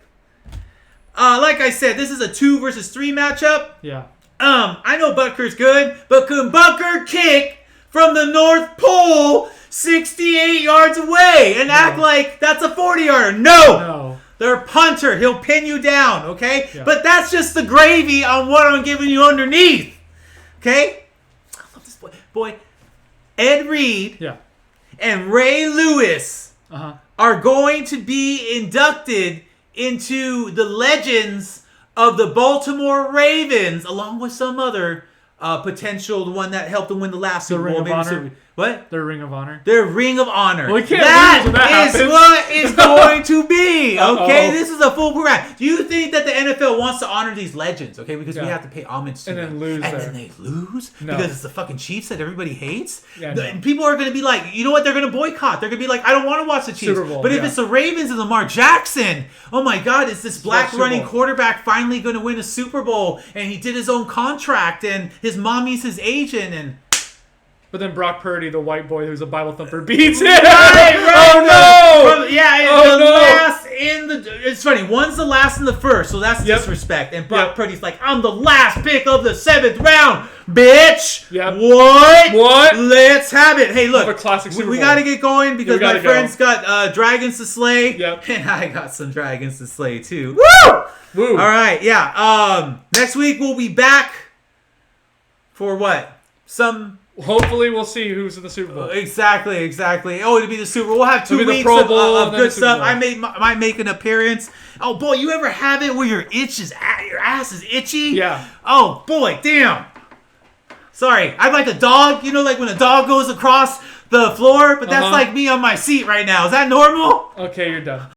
[SPEAKER 1] Like I said, this is a 2 versus 3 matchup.
[SPEAKER 2] Yeah.
[SPEAKER 1] I know Butker's good, but can Butker kick from the North Pole 68 yards away and act like that's a 40-yarder? No. They're punter. He'll pin you down, okay? Yeah. But that's just the gravy on what I'm giving you underneath. Okay? I love this boy. Boy, Ed Reed and Ray Lewis are going to be inducted into the legends of the Baltimore Ravens, along with some other potential, the one that helped them win the last Super Bowl.
[SPEAKER 2] Ring of Honor.
[SPEAKER 1] What?
[SPEAKER 2] Their Ring of Honor.
[SPEAKER 1] Their Ring of Honor.
[SPEAKER 2] Well, we can't
[SPEAKER 1] that
[SPEAKER 2] lose when that
[SPEAKER 1] is what it's going to be. Okay, this is a full program. Do you think that the NFL wants to honor these legends? Okay, because we have to pay homage to them.
[SPEAKER 2] Lose
[SPEAKER 1] and then they lose
[SPEAKER 2] No.
[SPEAKER 1] because it's the fucking Chiefs that everybody hates.
[SPEAKER 2] Yeah, no.
[SPEAKER 1] And people are going to be like, you know what? They're going to boycott. They're going to be like, I don't want to watch the Chiefs.
[SPEAKER 2] Super Bowl,
[SPEAKER 1] but if it's the Ravens and Lamar Jackson, oh my God, is this black running quarterback finally going to win a Super Bowl? And he did his own contract, and his mommy's his agent, and.
[SPEAKER 2] But then Brock Purdy, the white boy who's a Bible thumper, beats him.
[SPEAKER 1] Right.
[SPEAKER 2] Oh no!
[SPEAKER 1] The last in the. It's funny. One's the last and the first, so that's disrespect. And Brock Purdy's like, I'm the last pick of the 7th round, bitch.
[SPEAKER 2] Yep.
[SPEAKER 1] What? Let's have it. Hey, look,
[SPEAKER 2] a classic Super
[SPEAKER 1] we
[SPEAKER 2] Bowl.
[SPEAKER 1] got to get going because my friends got dragons to slay.
[SPEAKER 2] Yep.
[SPEAKER 1] And I got some dragons to slay too. Woo!
[SPEAKER 2] Woo.
[SPEAKER 1] All right, yeah. Next week we'll be back for what?
[SPEAKER 2] Hopefully, we'll see who's in the Super Bowl.
[SPEAKER 1] Exactly. Oh, it'll be the Super Bowl. We'll have 2 weeks of good stuff. I might make an appearance. Oh boy, you ever have it where your ass is itchy?
[SPEAKER 2] Yeah.
[SPEAKER 1] Oh boy, damn. Sorry, I'm like a dog. You know, like when a dog goes across the floor, but that's like me on my seat right now. Is that normal?
[SPEAKER 2] Okay, you're done.